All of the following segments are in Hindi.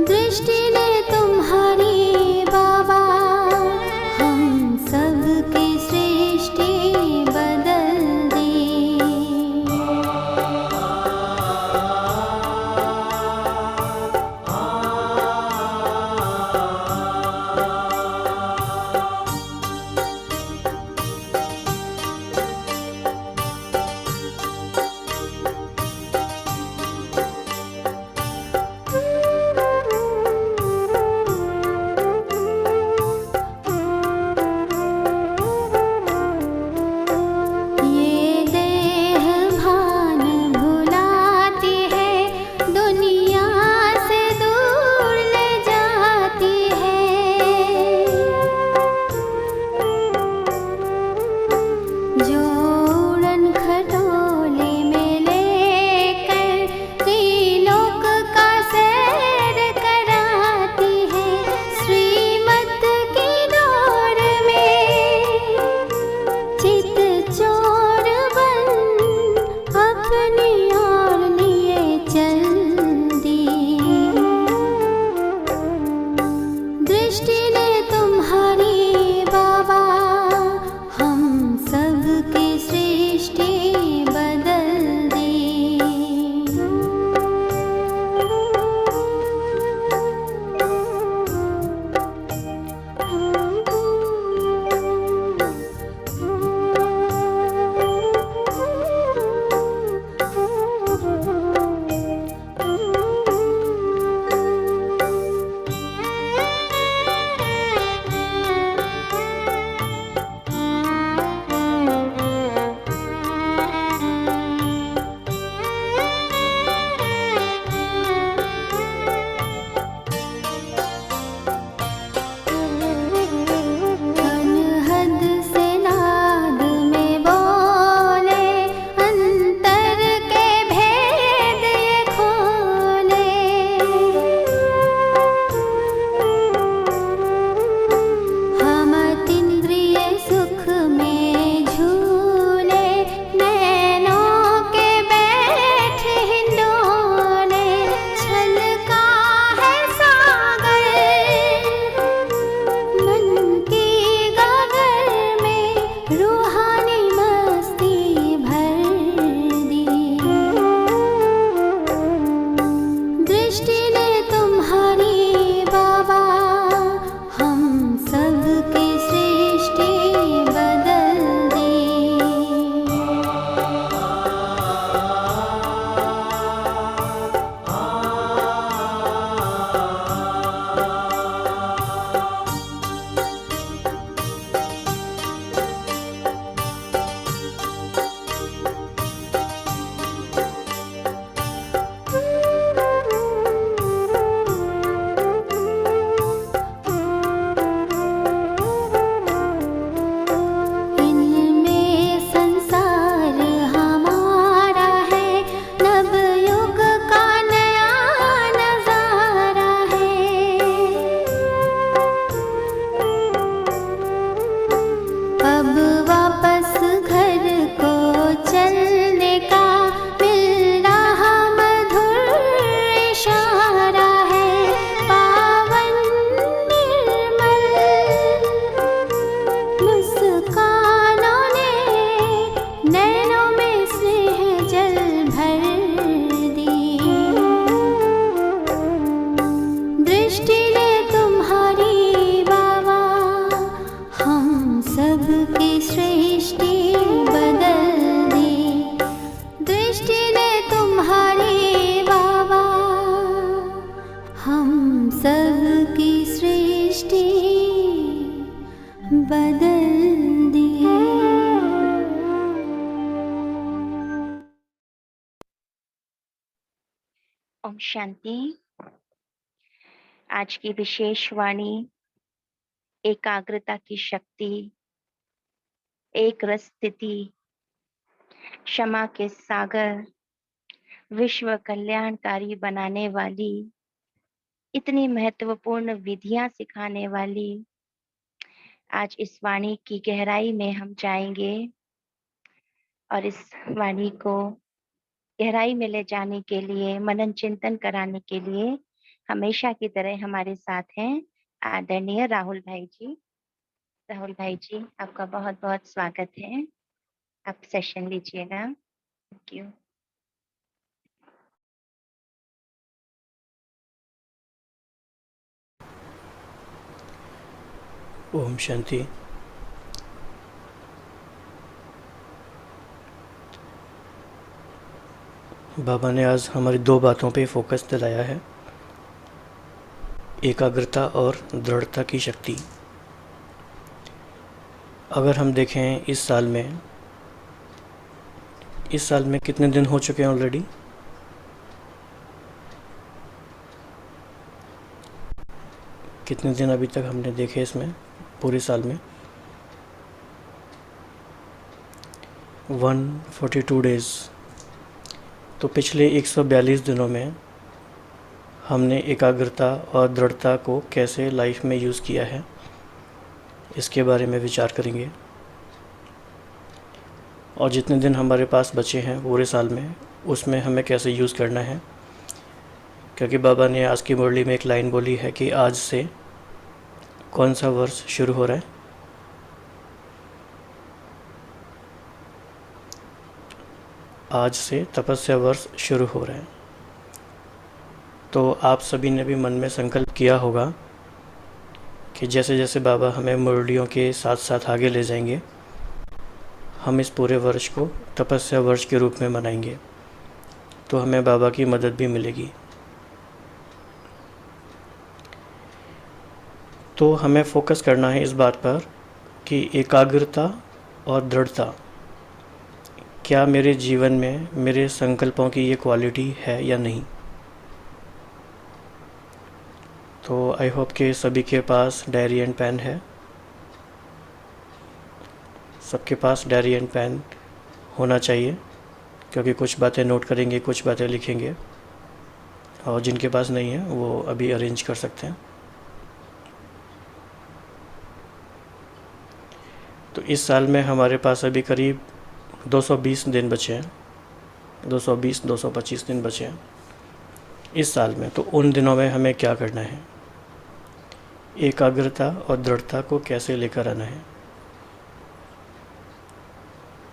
दृष्टि ने तुम्हारी बाबा हम सबकी सृष्टि बदल दी। ये देह भान भुलाती है, दुनिया से दूर ले जाती है। जो उड़न खटोले में लेकर त्रिलोक का सैर कराती है, श्रीमत की डोर में चित चोर बन अपनी ओर लिए चल दी। दृष्टि ने तुम्हारी बाबा हम सबकी सृष्टि बदल दी। अनहद से नाद में बोले, अंतर के भेद ये खोले। हम अतीन्द्रिय सुख में झूले, नैनों के बैठ हिंडोले। छलका है सागर मन की गागर में, रूहानी मस्ती भर दी। दृष्टि ने तुम्हारी बाबा हम सबकी सृष्टि बदल दी। इनमें संसार हमारा है, नवयुग का नया नजारा है। अब वापस घर को चलने का मिल रहा मधुर इशारा है। पावन निर्मल मुस्कानों ने नैनों में स्नेह जल भर दी। दृष्टि ने तुम्हारी बाबा हम सबकी सृष्टि बदल दी। दृष्टि ने तुम्हारी बाबा हम सबकी सृष्टि बदल दी। ओम शांति। आज की विशेष वाणी एकाग्रता की शक्ति, एक रस स्थिति, क्षमा के सागर, विश्व कल्याणकारी बनाने वाली, इतनी महत्वपूर्ण विधियां सिखाने वाली। आज इस वाणी की गहराई में हम जाएंगे और इस वाणी को गहराई में ले जाने के लिए, मनन चिंतन कराने के लिए हमेशा की तरह हमारे साथ हैं आदरणीय राहुल भाई जी। राहुल भाई जी, आपका बहुत बहुत स्वागत है। आप सेशन लीजिएगा। Thank you. ओम शांति। बाबा ने आज हमारी दो बातों पे फोकस दिलाया है, एकाग्रता और दृढ़ता की शक्ति। अगर हम देखें इस साल में कितने दिन हो चुके हैं ऑलरेडी? कितने दिन अभी तक हमने देखे इसमें पूरे साल में? 142 डेज़। तो पिछले 142 दिनों में हमने एकाग्रता और दृढ़ता को कैसे लाइफ में यूज़ किया है, इसके बारे में विचार करेंगे। और जितने दिन हमारे पास बचे हैं पूरे साल में, उसमें हमें कैसे यूज़ करना है। क्योंकि बाबा ने आज की मुरली में एक लाइन बोली है कि आज से कौन सा वर्ष शुरू हो रहा है? आज से तपस्या वर्ष शुरू हो रहा है। तो आप सभी ने भी मन में संकल्प किया होगा कि जैसे जैसे बाबा हमें मुरलियों के साथ साथ आगे ले जाएंगे, हम इस पूरे वर्ष को तपस्या वर्ष के रूप में मनाएंगे, तो हमें बाबा की मदद भी मिलेगी। तो हमें फोकस करना है इस बात पर कि एकाग्रता और दृढ़ता क्या मेरे जीवन में मेरे संकल्पों की ये क्वालिटी है या नहीं। तो आई होप कि सभी के पास डायरी एंड पेन है। सबके पास डायरी एंड पेन होना चाहिए, क्योंकि कुछ बातें नोट करेंगे, कुछ बातें लिखेंगे, और जिनके पास नहीं है वो अभी अरेंज कर सकते हैं। तो इस साल में हमारे पास अभी करीब 220 दिन बचे हैं, 220-225 दिन बचे हैं इस साल में। तो उन दिनों में हमें क्या करना है, एकाग्रता और दृढ़ता को कैसे लेकर आना है।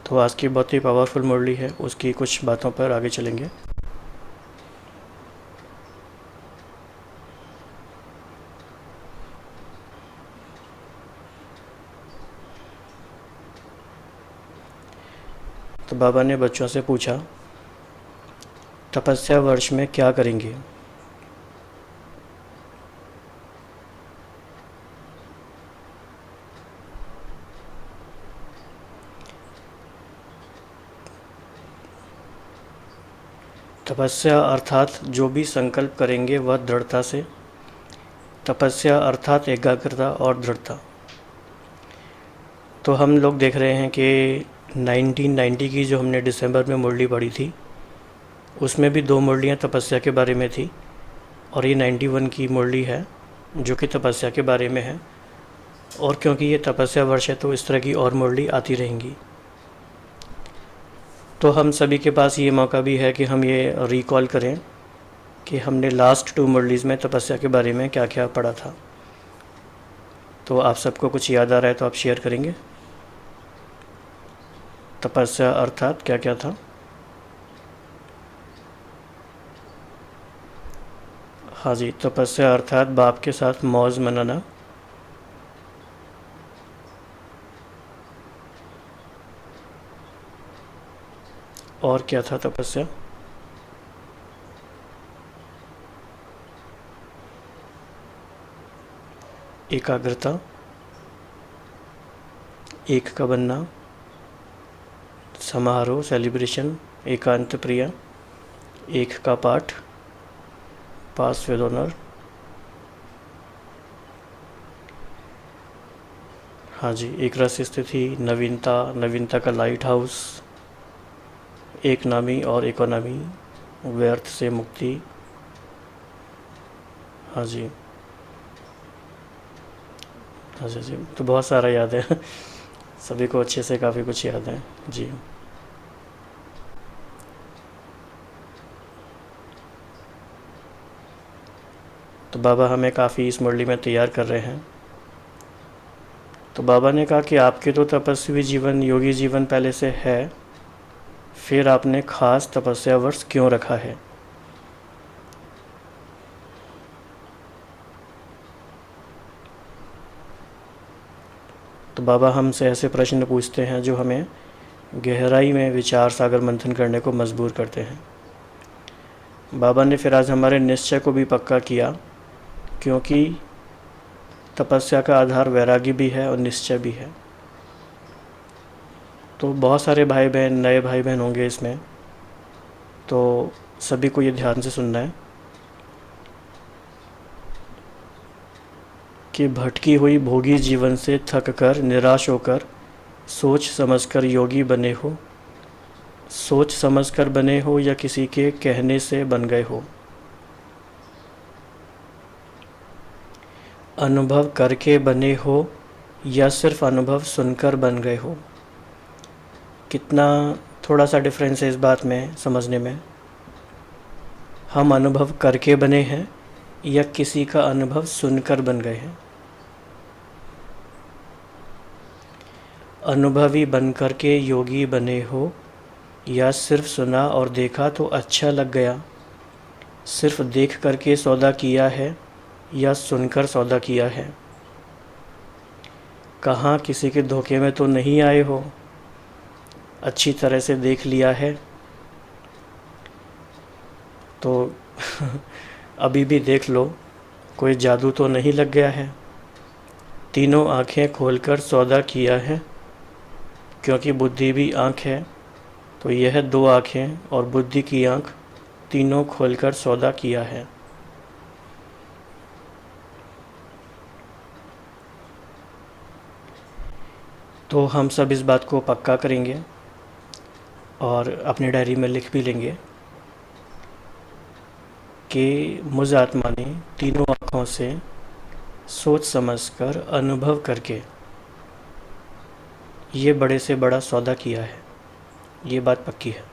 तो आज की बहुत ही पावरफुल मुरली है, उसकी कुछ बातों पर आगे चलेंगे। तो बाबा ने बच्चों से पूछा, तपस्या वर्ष में क्या करेंगे। तपस्या अर्थात जो भी संकल्प करेंगे वह दृढ़ता से। तपस्या अर्थात एकाग्रता और दृढ़ता। तो हम लोग देख रहे हैं कि 1990 की जो हमने दिसंबर में मुरली पढ़ी थी, उसमें भी 2 मुरलियाँ तपस्या के बारे में थी, और ये 91 की मुरली है जो कि तपस्या के बारे में है। और क्योंकि ये तपस्या वर्ष है तो इस तरह की और मुरली आती रहेंगी। तो हम सभी के पास ये मौका भी है कि हम ये रिकॉल करें कि हमने लास्ट 2 मुरलीज़ में तपस्या के बारे में क्या क्या पढ़ा था। तो आप सबको कुछ याद आ रहा है तो आप शेयर करेंगे। तपस्या अर्थात क्या क्या था? हाँ जी, तपस्या अर्थात बाप के साथ मौज मनाना। और क्या था तपस्या? एकाग्रता, एक का बनना, समारोह सेलिब्रेशन, एकांत प्रिया, एक का पाठ, पास विद ऑनर। हाँ जी, एक रस स्थिति, नवीनता, नवीनता का लाइट हाउस, एक नामी और इकोनॉमी, व्यर्थ से मुक्ति। हाँ जी, हाँ जी जी, तो बहुत सारा याद है सभी को अच्छे से काफ़ी कुछ याद है जी। तो बाबा हमें काफ़ी इस मुरली में तैयार कर रहे हैं। तो बाबा ने कहा कि आपके तो तपस्वी जीवन, योगी जीवन पहले से है, फिर आपने खास तपस्या वर्ष क्यों रखा है? तो बाबा हमसे ऐसे प्रश्न पूछते हैं जो हमें गहराई में विचार सागर मंथन करने को मजबूर करते हैं। बाबा ने फिर आज हमारे निश्चय को भी पक्का किया, क्योंकि तपस्या का आधार वैरागी भी है और निश्चय भी है। तो बहुत सारे भाई बहन, नए भाई बहन होंगे इसमें, तो सभी को ये ध्यान से सुनना है कि भटकी हुई भोगी जीवन से थक कर, निराश होकर सोच समझकर योगी बने हो, सोच समझकर बने हो या किसी के कहने से बन गए हो, अनुभव करके बने हो या सिर्फ अनुभव सुनकर बन गए हो। कितना थोड़ा सा डिफरेंस है इस बात में समझने में। हम अनुभव करके बने हैं या किसी का अनुभव सुनकर बन गए हैं। अनुभवी बनकर के योगी बने हो या सिर्फ सुना और देखा तो अच्छा लग गया, सिर्फ देख करके सौदा किया है या सुनकर सौदा किया है। कहाँ किसी के धोखे में तो नहीं आए हो, अच्छी तरह से देख लिया है तो अभी भी देख लो, कोई जादू तो नहीं लग गया है। तीनों आँखें खोलकर सौदा किया है, क्योंकि बुद्धि भी आँख है, तो यह दो आँखें और बुद्धि की आँख तीनों खोलकर सौदा किया है। तो हम सब इस बात को पक्का करेंगे और अपनी डायरी में लिख भी लेंगे कि मुझ आत्मा ने तीनों आँखों से सोच समझकर अनुभव करके ये बड़े से बड़ा सौदा किया है। ये बात पक्की है।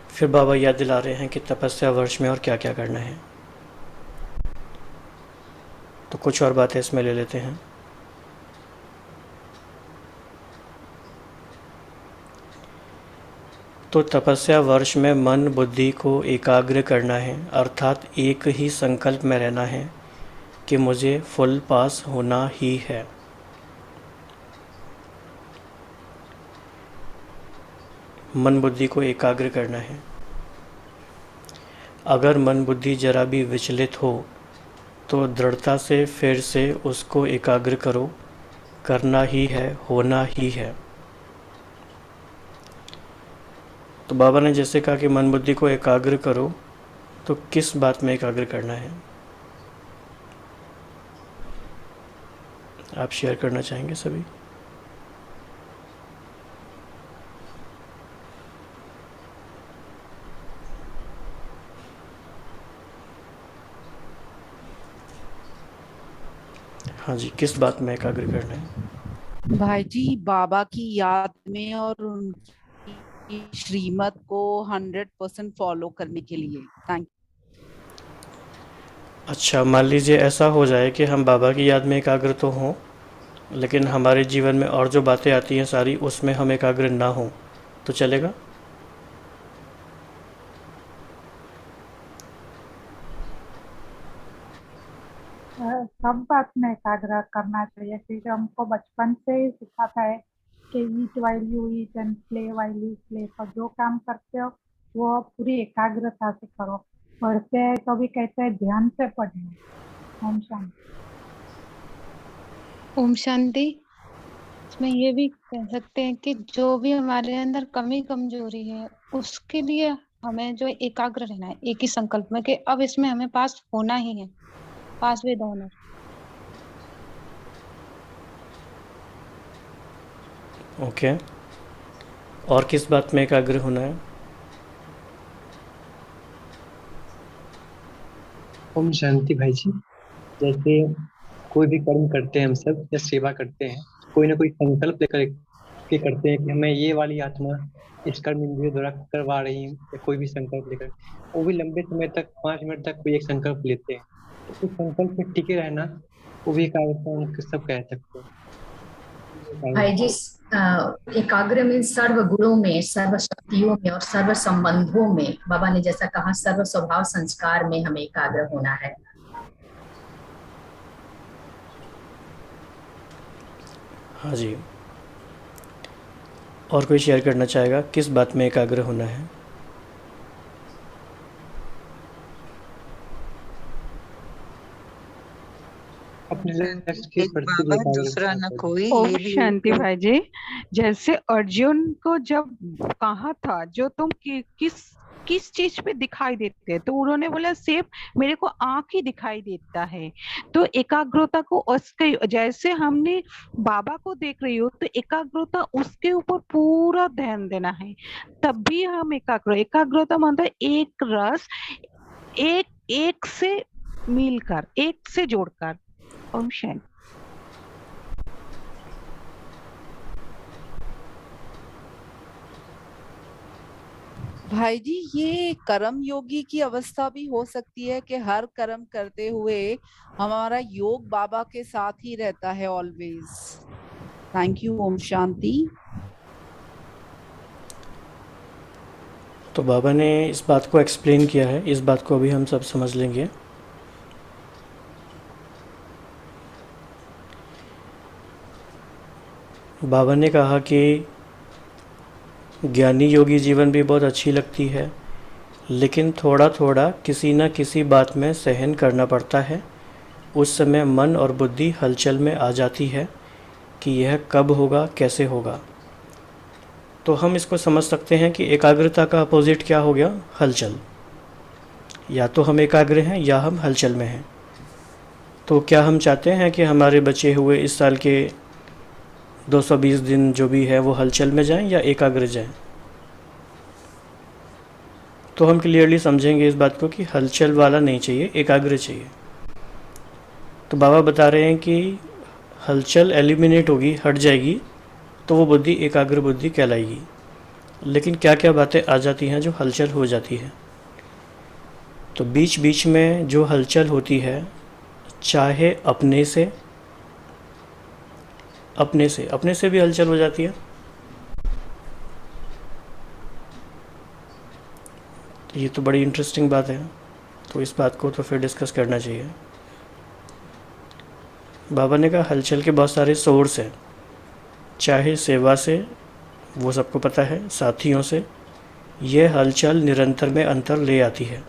फिर बाबा याद दिला रहे हैं कि तपस्या वर्ष में और क्या क्या करना है। तो कुछ और बातें इसमें ले लेते हैं। तो तपस्या वर्ष में मन बुद्धि को एकाग्र करना है, अर्थात एक ही संकल्प में रहना है कि मुझे फुल पास होना ही है। मन बुद्धि को एकाग्र करना है। अगर मन बुद्धि जरा भी विचलित हो तो दृढ़ता से फिर से उसको एकाग्र करो, करना ही है, होना ही है। तो बाबा ने जैसे कहा कि मन बुद्धि को एकाग्र करो, तो किस बात में एकाग्र करना है आप शेयर करना चाहेंगे सभी? हाँ जी, किस बात में एकाग्र करना है? भाई जी, बाबा की याद में और उनकी श्रीमत को 100% फॉलो करने के लिए। थैंक अच्छा, मान लीजिए ऐसा हो जाए कि हम बाबा की याद में एकाग्र तो हों, लेकिन हमारे जीवन में और जो बातें आती हैं सारी, उसमें हम एकाग्र ना हों, तो चलेगा? सब बात में एकाग्र करना चाहिए, क्योंकि हमको बचपन से ही सिखाता है कि eat while you eat and play while you play. तो जो काम करते हो वो पूरी एकाग्रता से करो। पढ़ते हैं तो भी कहते हैं ध्यान से पढ़ना। ओम शांति। ओम शांति। इसमें ये भी कह सकते हैं कि जो भी हमारे अंदर कमी कमजोरी है, उसके लिए हमें जो एकाग्र रहना है एक ही संकल्प में कि अब इसमें हमें पास होना ही है, पास विद ऑनर। ओके, और किस बात में एकाग्र होना है? ओम शांति भाई जी। जैसे कोई भी कर्म करते हैं हम सब या सेवा करते हैं, कोई ना कोई संकल्प लेकर के करते हैं कि हमें ये वाली आत्मा इस कर्म इंद्रियों द्वारा करवा रही हैं या कोई भी संकल्प लेकर, वो भी लंबे समय तक 5 मिनट तक कोई एक संकल्प लेते हैं, तो उस संकल्प पे टिके रहना वो भी एकाग्रता हम सब कह सकते हैं। भाई जी, एकाग्र में सर्व गुणों में, सर्व शक्तियों में और सर्व संबंधों में, बाबा ने जैसा कहा सर्व स्वभाव संस्कार में हमें एकाग्र होना है। हाँ जी, और कोई शेयर करना चाहेगा किस बात में एकाग्र होना है? अपने लक्ष्य के एक प्रति बाबा एकाग्र दूसरा न कोई, ओम ये भी शांति एक भाई जी, जैसे अर्जुन को जब कहा था जो तुम किस चीज पे दिखाई देते हैं, तो उन्होंने बोला सिर्फ मेरे को आंख ही दिखाई देता है। तो एकाग्रता को उसके, जैसे हमने बाबा को देख रही हो, तो एकाग्रता उसके ऊपर पूरा ध्यान देना है, तब भी हम एकाग्रता मतलब एक रस, एक से मिलकर, एक से जोड़कर। ओम शांति। भाई जी, ये कर्म योगी की अवस्था भी हो सकती है कि हर कर्म करते हुए हमारा योग बाबा के साथ ही रहता है ऑलवेज। Thank you. ओम शांति। तो बाबा ने इस बात को एक्सप्लेन किया है, इस बात को अभी हम सब समझ लेंगे। बाबा ने कहा कि ज्ञानी योगी जीवन भी बहुत अच्छी लगती है, लेकिन थोड़ा थोड़ा किसी न किसी बात में सहन करना पड़ता है। उस समय मन और बुद्धि हलचल में आ जाती है कि यह कब होगा, कैसे होगा। तो हम इसको समझ सकते हैं कि एकाग्रता का अपोजिट क्या हो गया? हलचल। या तो हम एकाग्र हैं या हम हलचल में हैं। तो क्या हम चाहते हैं कि हमारे बचे हुए इस साल के 220 दिन जो भी है वो हलचल में जाएं या एकाग्र जाएं? तो हम क्लियरली समझेंगे इस बात को कि हलचल वाला नहीं चाहिए, एकाग्र चाहिए। तो बाबा बता रहे हैं कि हलचल एलिमिनेट होगी, हट जाएगी, तो वो बुद्धि एकाग्र बुद्धि कहलाएगी। लेकिन क्या क्या बातें आ जाती हैं जो हलचल हो जाती है? तो बीच बीच में जो हलचल होती है, चाहे अपने से भी हलचल हो जाती है। तो ये तो बड़ी इंटरेस्टिंग बात है, तो इस बात को तो फिर डिस्कस करना चाहिए। बाबा ने कहा हलचल के बहुत सारे सोर्स हैं, चाहे सेवा से, वो सबको पता है, साथियों से। यह हलचल निरंतर में अंतर ले आती है,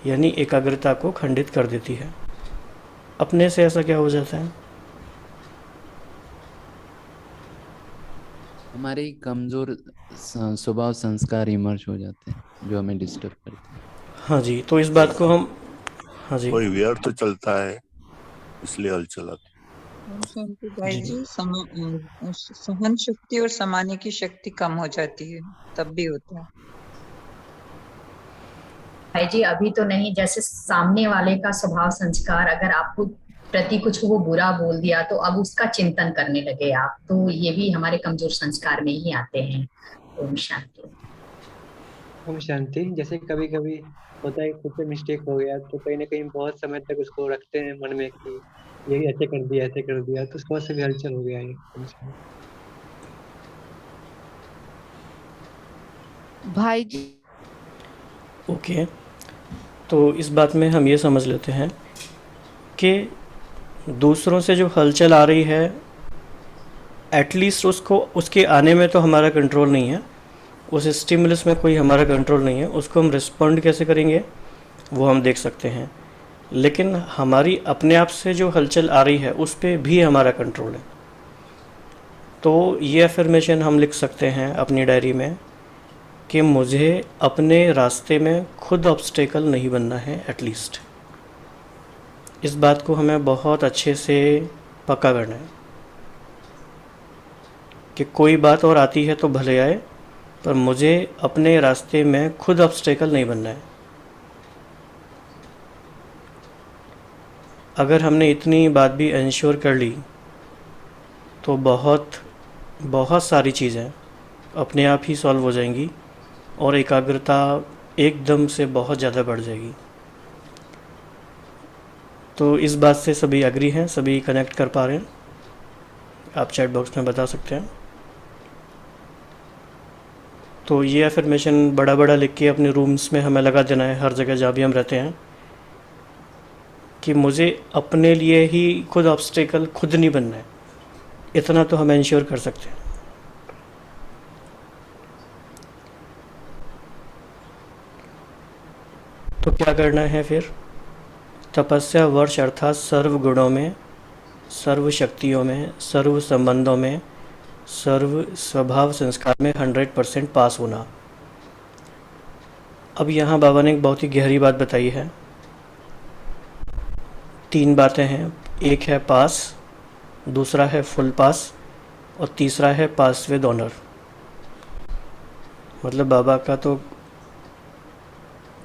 यानी एकाग्रता को खंडित कर देती है। अपने से ऐसा क्या हो जाता है? हमारे कमजोर स्वभाव संस्कार इमर्ज हो जाते हैं जो हमें डिस्टर्ब करते हैं। हाँ जी, तो इस बात को हम, हाँ जी, कोई व्यर्थ तो चलता है इसलिए हलचल आती ओम शांति भाई जी, सहन शक्ति और समाने की शक्ति कम हो जाती है, तब भी होता है। भाई जी अभी तो नहीं, जैसे सामने वाले का स्वभाव संस्कार, अगर आपको प्रति कुछ वो बुरा बोल दिया तो अब उसका चिंतन करने लगे आप, तो ये भी हमारे कमजोर संस्कार में ही आते हैं। ओम शांति। ओम शांति। जैसे कभी कभी होता है खुद से मिस्टेक हो गया, तो कहीं ना कहीं बहुत समय तक उसको रखते हैं मन में कि ये ऐसे कर दिया, तो उसके बाद से भी हलचल हो गया है। ओम शांति। भाई जी ओके, तो इस बात में हम ये समझ लेते हैं कि दूसरों से जो हलचल आ रही है, एटलीस्ट उसको, उसके आने में तो हमारा कंट्रोल नहीं है, उस स्टिमुलस में कोई हमारा कंट्रोल नहीं है, उसको हम रिस्पॉन्ड कैसे करेंगे वो हम देख सकते हैं। लेकिन हमारी अपने आप से जो हलचल आ रही है उस पर भी हमारा कंट्रोल है। तो ये अफर्मेशन हम लिख सकते हैं अपनी डायरी में कि मुझे अपने रास्ते में खुद ऑब्स्टेकल नहीं बनना है। एटलीस्ट इस बात को हमें बहुत अच्छे से पक्का करना है कि कोई बात और आती है तो भले आए, पर मुझे अपने रास्ते में खुद ऑब्स्टेकल नहीं बनना है। अगर हमने इतनी बात भी इंश्योर कर ली तो बहुत सारी चीज़ें अपने आप ही सॉल्व हो जाएंगी और एकाग्रता एकदम से बहुत ज़्यादा बढ़ जाएगी। तो इस बात से सभी एग्री हैं, सभी कनेक्ट कर पा रहे हैं? आप चैट बॉक्स में बता सकते हैं। तो ये अफर्मेशन बड़ा बड़ा लिख के अपने रूम्स में हमें लगा देना है, हर जगह जहाँ भी हम रहते हैं, कि मुझे अपने लिए ही खुद ऑब्स्टेकल खुद नहीं बनना है। इतना तो हम इंश्योर कर सकते हैं। तो क्या करना है फिर? तपस्या वर्ष अर्थात सर्व गुणों में, सर्व शक्तियों में, सर्व संबंधों में, सर्व स्वभाव संस्कार में 100% पास होना। अब यहाँ बाबा ने एक बहुत ही गहरी बात बताई है। 3 बातें हैं। एक है पास, दूसरा है फुल पास और तीसरा है पास विद ऑनर। मतलब बाबा का तो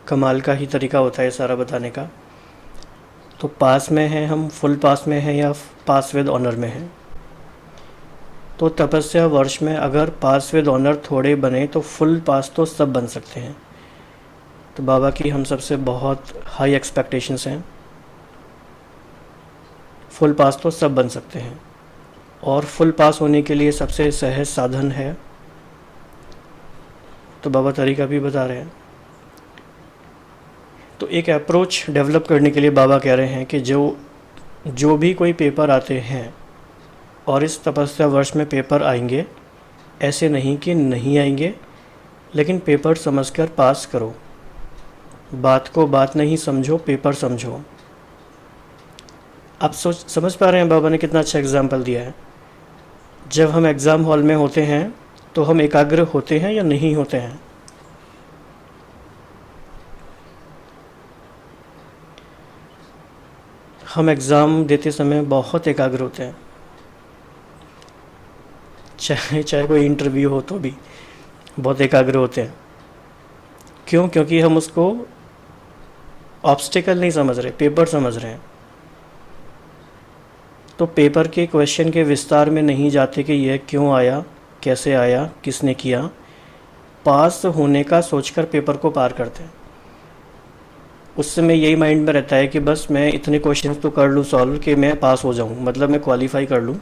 कमाल का ही तरीका होता है सारा बताने का। तो पास में हैं हम, फुल पास में हैं या पास विद ऑनर में हैं। तो तपस्या वर्ष में अगर पास विद ऑनर थोड़े बने तो फुल पास तो सब बन सकते हैं। तो बाबा की हम सबसे बहुत हाई एक्सपेक्टेशंस हैं। फुल पास तो सब बन सकते हैं और फुल पास होने के लिए सबसे सहज साधन है, तो बाबा तरीका भी बता रहे हैं। तो एक अप्रोच डेवलप करने के लिए बाबा कह रहे हैं कि जो भी कोई पेपर आते हैं और इस तपस्या वर्ष में पेपर आएंगे, ऐसे नहीं कि नहीं आएंगे, लेकिन पेपर समझकर पास करो। बात को बात नहीं समझो, पेपर समझो। आप समझ पा रहे हैं बाबा ने कितना अच्छा एग्जाम्पल दिया है। जब हम एग्ज़ाम हॉल में होते हैं तो हम एकाग्र होते हैं या नहीं होते हैं? हम एग्ज़ाम देते समय बहुत एकाग्र होते हैं, चाहे कोई इंटरव्यू हो तो भी बहुत एकाग्र होते हैं। क्यों? क्योंकि हम उसको ऑब्स्टिकल नहीं समझ रहे, पेपर समझ रहे हैं। तो पेपर के क्वेश्चन के विस्तार में नहीं जाते कि यह क्यों आया, कैसे आया, किसने किया। पास होने का सोचकर पेपर को पार करते हैं। उस समय यही माइंड में रहता है कि बस मैं इतने क्वेश्चन तो कर लूँ सॉल्व कि मैं पास हो जाऊँ, मतलब मैं क्वालिफाई कर लूँ।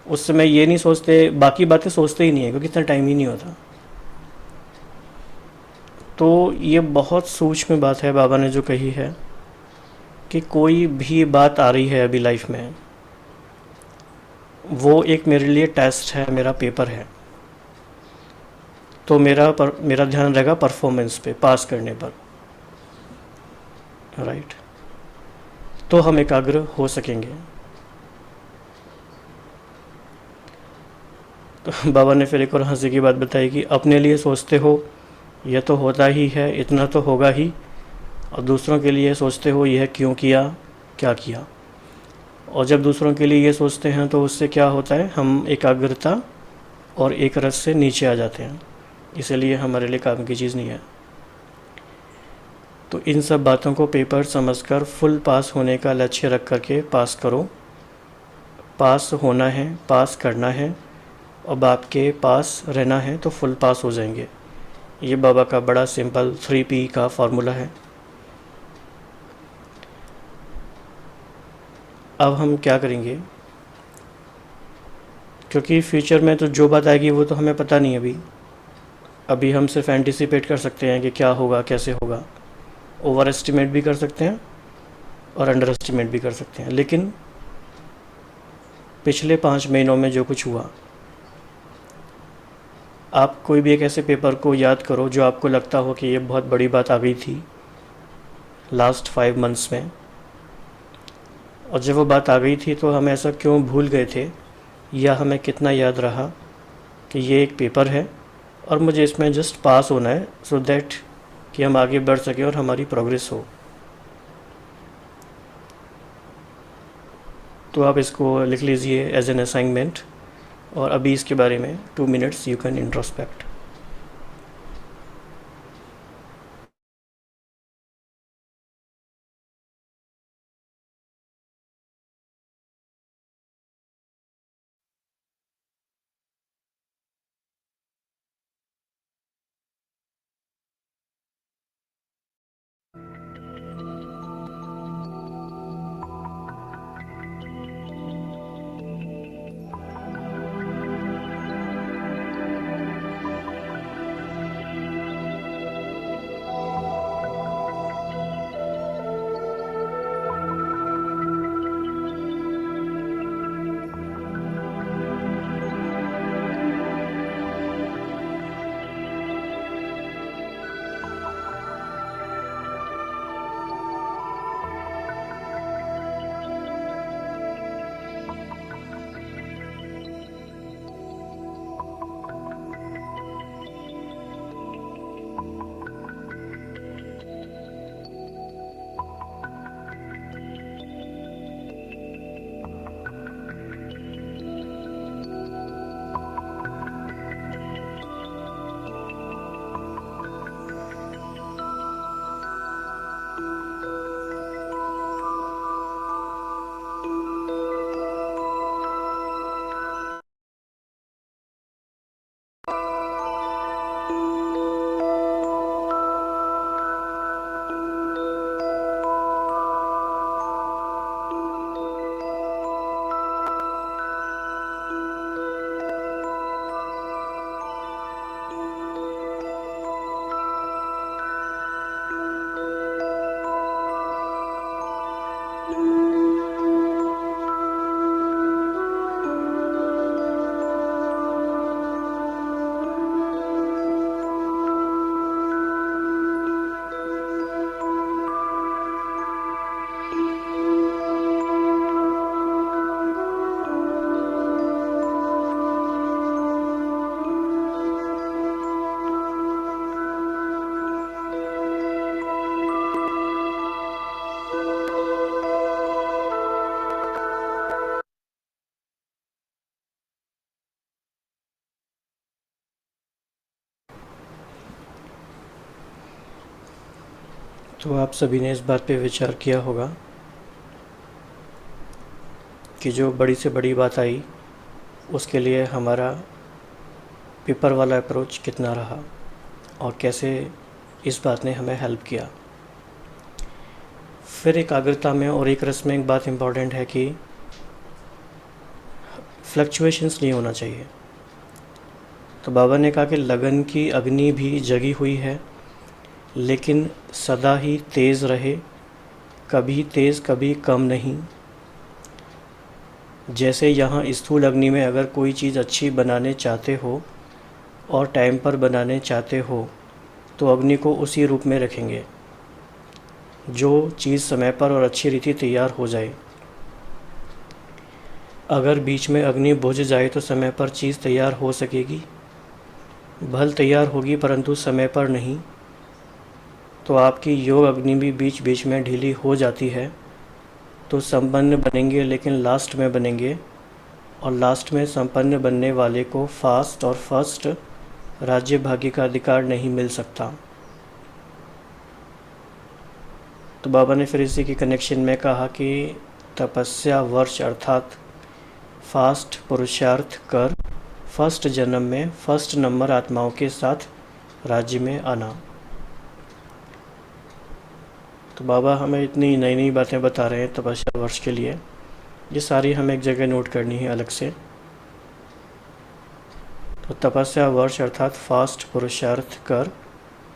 उस समय ये नहीं सोचते, बाकी बातें सोचते ही नहीं है, क्योंकि इतना टाइम ही नहीं होता। तो ये बहुत सूक्ष्म बात है बाबा ने जो कही है कि कोई भी बात आ रही है अभी लाइफ में, वो एक मेरे लिए टेस्ट है, मेरा पेपर है। तो मेरा ध्यान रहेगा परफॉर्मेंस पे, पास करने पर, राइट। तो हम एकाग्र हो सकेंगे। तो बाबा ने फिर एक और हंसी की बात बताई कि अपने लिए सोचते हो यह तो होता ही है, इतना तो होगा ही, और दूसरों के लिए सोचते हो यह क्यों किया, क्या किया। और जब दूसरों के लिए ये सोचते हैं तो उससे क्या होता है, हम एकाग्रता और एक रस से नीचे आ जाते हैं। इसलिए हमारे लिए काम की चीज़ नहीं है। तो इन सब बातों को पेपर समझकर फुल पास होने का लक्ष्य रख करके पास करो। पास होना है, पास करना है, अब आपके पास रहना है तो फुल पास हो जाएंगे। ये बाबा का बड़ा सिंपल 3P का फॉर्मूला है। अब हम क्या करेंगे, क्योंकि फ्यूचर में तो जो बात आएगी वो तो हमें पता नहीं है अभी हम सिर्फ एंटिसिपेट कर सकते हैं कि क्या होगा, कैसे होगा। ओवर एस्टिमेट भी कर सकते हैं और अंडर एस्टिमेट भी कर सकते हैं। लेकिन पिछले 5 महीनों में जो कुछ हुआ, आप कोई भी एक ऐसे पेपर को याद करो जो आपको लगता हो कि ये बहुत बड़ी बात आ गई थी लास्ट 5 मंथ्स में, और जब वो बात आ गई थी तो हम ऐसा क्यों भूल गए थे, या हमें कितना याद रहा कि ये एक पेपर है और मुझे इसमें जस्ट पास होना है, सो दैट कि हम आगे बढ़ सकें और हमारी प्रोग्रेस हो। तो आप इसको लिख लीजिए एज एन असाइनमेंट, और अभी इसके बारे में 2 मिनट्स यू कैन इंट्रोस्पेक्ट। तो आप सभी ने इस बात पे विचार किया होगा कि जो बड़ी से बड़ी बात आई उसके लिए हमारा पेपर वाला अप्रोच कितना रहा और कैसे इस बात ने हमें हेल्प किया। फिर एकाग्रता में और एक रस में एक बात इम्पॉर्टेंट है कि फ्लक्चुएशंस नहीं होना चाहिए। तो बाबा ने कहा कि लगन की अग्नि भी जगी हुई है, लेकिन सदा ही तेज़ रहे, कभी तेज़ कभी कम नहीं। जैसे यहाँ स्थूल अग्नि में अगर कोई चीज़ अच्छी बनाने चाहते हो और टाइम पर बनाने चाहते हो तो अग्नि को उसी रूप में रखेंगे जो चीज़ समय पर और अच्छी रीति तैयार हो जाए। अगर बीच में अग्नि बुझ जाए तो समय पर चीज़ तैयार हो सकेगी, भल तैयार होगी परंतु समय पर नहीं। तो आपकी योग अग्नि भी बीच बीच में ढीली हो जाती है तो संपन्न बनेंगे, लेकिन लास्ट में बनेंगे और लास्ट में संपन्न बनने वाले को फास्ट और फर्स्ट राज्य भाग्य का अधिकार नहीं मिल सकता। तो बाबा ने फिर इसी के कनेक्शन में कहा कि तपस्या वर्ष अर्थात फास्ट पुरुषार्थ कर फर्स्ट जन्म में फर्स्ट नंबर आत्माओं के साथ राज्य में आना। तो बाबा हमें इतनी नई नई बातें बता रहे हैं तपस्या वर्ष के लिए, ये सारी हमें एक जगह नोट करनी है अलग से। तो तपस्या वर्ष अर्थात फास्ट पुरुषार्थ कर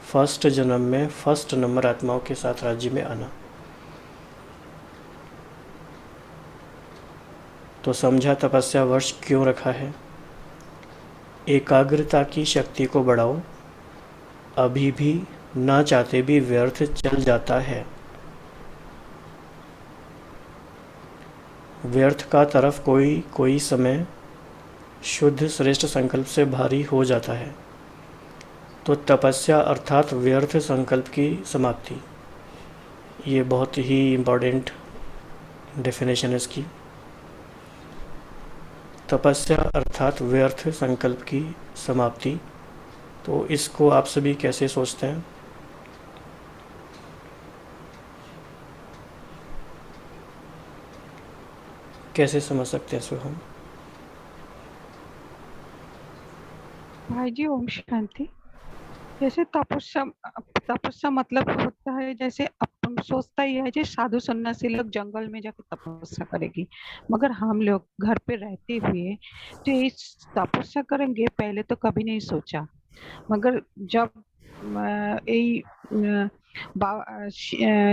फर्स्ट जन्म में फर्स्ट नंबर आत्माओं के साथ राज्य में आना। तो समझा तपस्या वर्ष क्यों रखा है। एकाग्रता की शक्ति को बढ़ाओ, अभी भी ना चाहते भी व्यर्थ चल जाता है। व्यर्थ का तरफ कोई समय शुद्ध श्रेष्ठ संकल्प से भारी हो जाता है। तो तपस्या अर्थात व्यर्थ संकल्प की समाप्ति, ये बहुत ही इम्पोर्टेंट डेफिनेशन है इसकी। तपस्या अर्थात व्यर्थ संकल्प की समाप्ति। तो इसको आप सभी कैसे सोचते हैं। कैसे समझ सकते हैं इसको हम। भाई जी ओम शांति। जैसे तपस्या मतलब होता है, जैसे अपन सोचता ही है जैसे साधु सन्यासी लोग जंगल में जाकर तपस्या करेगी, मगर हम लोग घर पे रहते हुए तो ये तपस्या करेंगे पहले तो कभी नहीं सोचा। मगर जब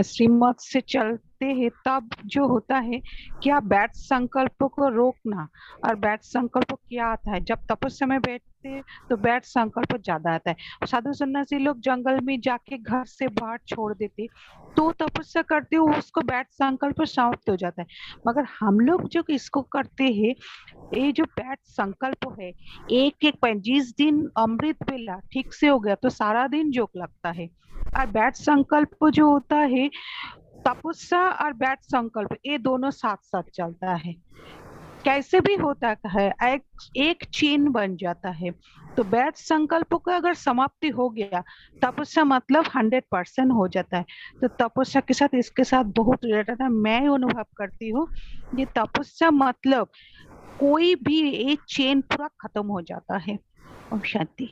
श्रीमत से चलते हैं तब जो होता है क्या बैड संकल्प को रोकना। और बैड संकल्प क्या आता है, जब तपस्या में बैठते हैं तो बैड संकल्प ज्यादा आता है। साधु सन्यासी लोग जंगल में जाके घर से बाहर छोड़ देते तो तपस्या करते हो, उसको बैड संकल्प समाप्त हो जाता है। मगर हम लोग जो इसको करते हैं, ये जो बैड संकल्प है, एक जिस दिन अमृत बेला ठीक से हो गया तो सारा दिन जोक लगता है। और बैड संकल्प जो होता है, तपस्या और बैड संकल्प ये दोनों साथ साथ चलता है। कैसे भी होता है, एक चेन बन जाता है। तो बैड संकल्प का अगर समाप्ति हो गया, तपस्या मतलब 100% हो जाता है। तो तपस्या के साथ इसके साथ बहुत रिलेटेड है। मैं अनुभव करती हूँ ये तपस्या मतलब कोई भी एक चेन पूरा खत्म हो जाता है। ओम शांति।